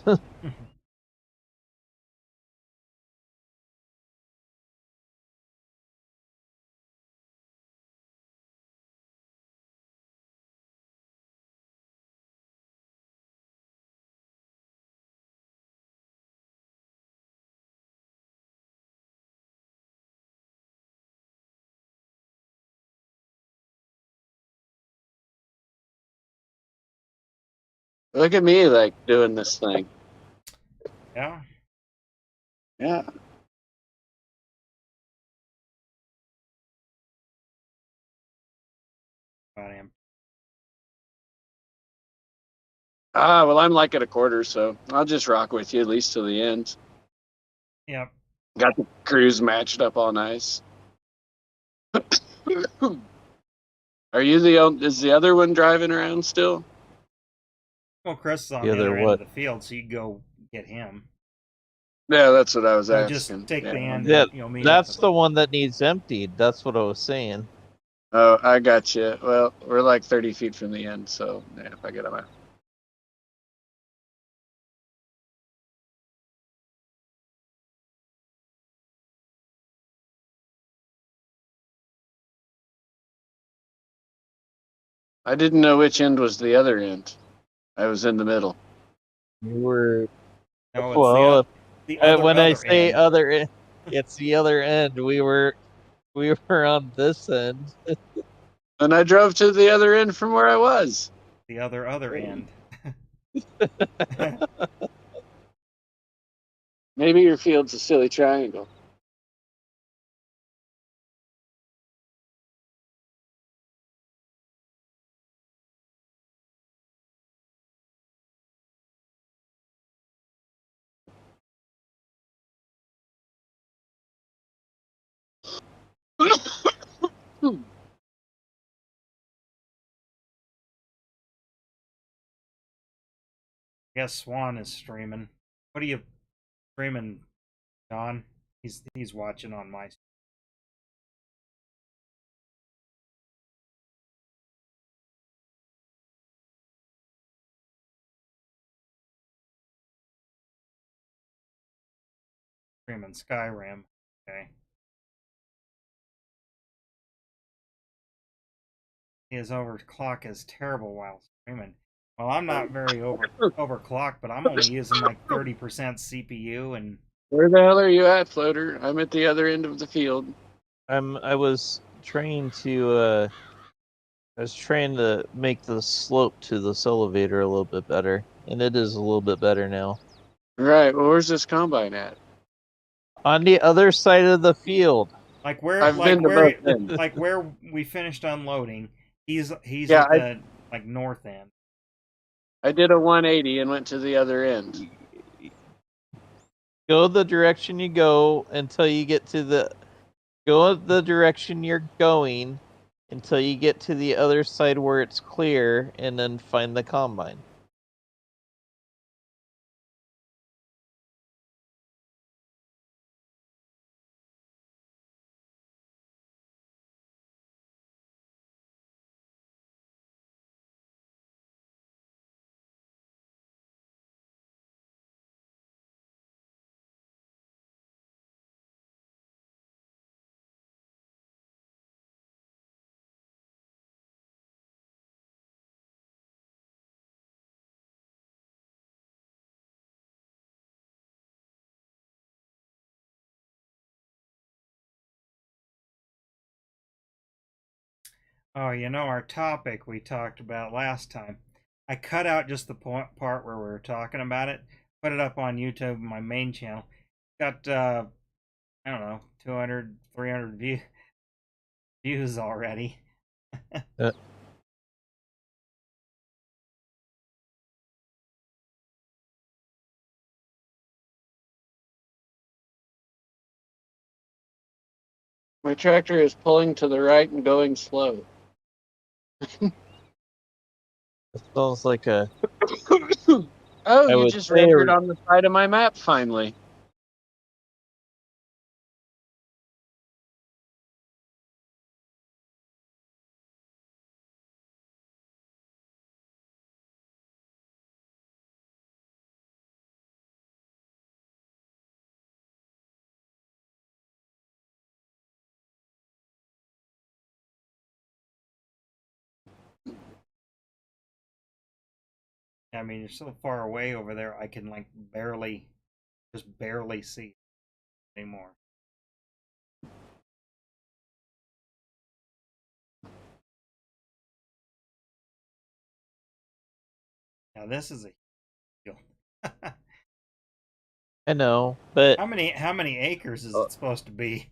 Look at me, like, doing this thing. Yeah. Yeah. About him. Well, I'm like at a quarter, so I'll just rock with you at least till the end. Yep. Got the crews matched up all nice. Are you is the other one driving around still? Well, Chris is on The the other other end what? of the field, so you can go get him. Yeah, that's what I was So just asking. take Yeah. the end Yeah, and meet up that's with the him. one that needs emptied. That's what I was saying. Oh, I got you. Well, we're like 30 feet from the end, so yeah, if I get him out. I didn't know which end was the other end. I was in the middle. You were No, it's well. the other When I say end. other end, it's the other end. We were on this end. And I drove to the other end from where I was. The other end. Maybe your field's a silly triangle. I guess Swan is streaming. What are you streaming, John? He's watching on my. Streaming Skyrim. Okay. His overclock is terrible while streaming. Well, I'm not very overclocked, but I'm only using like 30% CPU and Where the hell are you at, Floater? I'm at the other end of the field. I was trying to make the slope to this elevator a little bit better, and it is a little bit better now. Right. Well, where's this combine at? On the other side of the field. like where I've been to both ends. like where we finished unloading. He's Yeah, at the like north end. I did a 180 and went to the other end. Go the direction you go until you get to go the direction you're going until you get to the other side where it's clear, and then find the combine. Oh, our topic we talked about last time. I cut out just the part where we were talking about it, put it up on YouTube, my main channel. Got, I don't know, 200, 300 views already. My tractor is pulling to the right and going slow. It sounds like a. Oh, I you would just say rendered on the side of my map finally. I mean, you're so far away over there. I can like just barely see anymore. Now this is a field. I know, but How many acres is it supposed to be?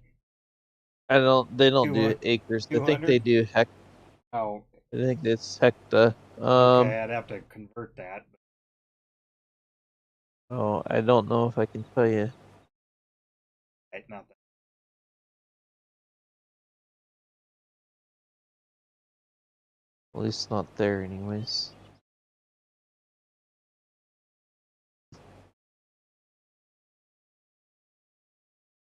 I don't. They don't do 200? acres. I think they do hect. Oh, I think it's hecta. okay. I'd have to convert that. Oh, I don't know if I can tell you. Right, not that. At least not there, anyways.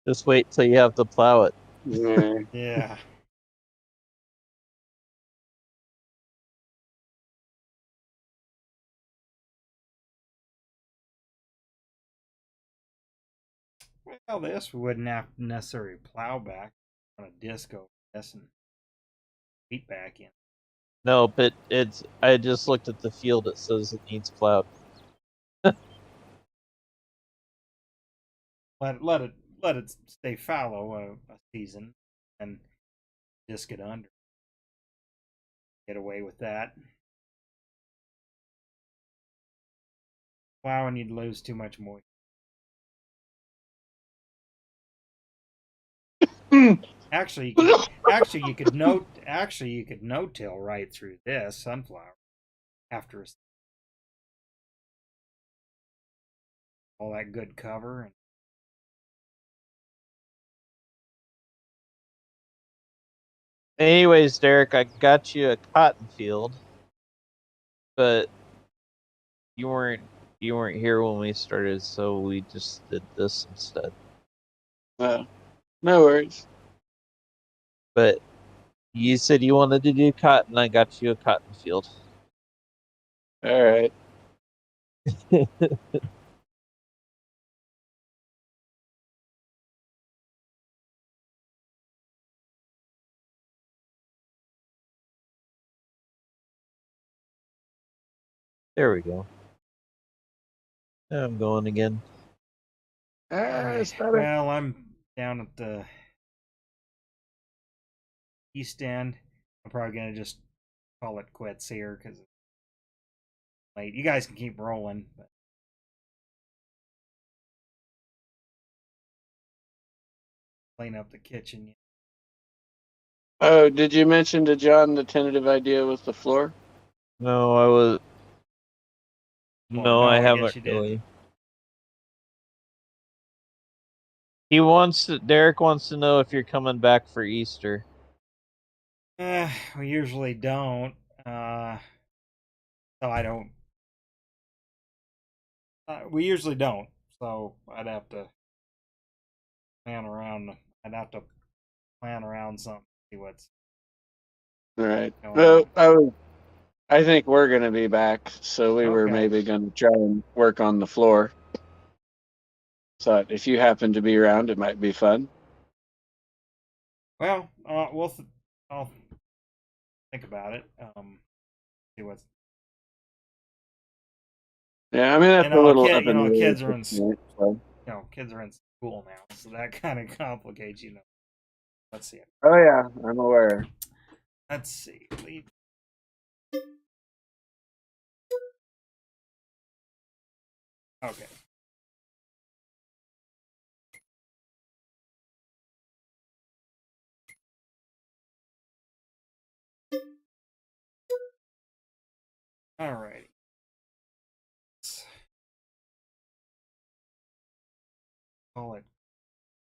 Just wait till you have to plow it. Yeah. Yeah. Well, this we wouldn't have to necessarily plow back on a disco this and feet back in. No, but it's. I just looked at the field. It says it needs plowed. Let it stay fallow a season and disc it under. Get away with that. Plowing, you'd lose too much moisture. Actually, you could no-till right through this sunflower after all that good cover. And Anyways, Derek, I got you a cotton field, but you weren't here when we started, so we just did this instead. No worries. But you said you wanted to do cotton. I got you a cotton field. All right. There we go. Now I'm going again. It's better. well, I'm down at the east end. I'm probably gonna just call it quits here because it's late. You guys can keep rolling, but clean up the kitchen. Oh, did you mention to John the tentative idea with the floor? No, I was. Well, No, I guess haven't you really. didn't. Derek wants to know if you're coming back for Easter. We usually don't. So I don't. We usually don't. So I'd have to plan around. I'd have to plan around something. See what's. All right. going Well, on. I think we're going to be back, so we were Okay. maybe going to try and work on the floor. So if you happen to be around, it might be fun. Well, I'll think about it. See what's. Yeah, I mean that's a little up in the air kids at are in. this point, so. Kids are in school now, so that kind of complicates. Let's see. Oh yeah, I'm aware. Let's see. Leave. Okay. All righty. Call it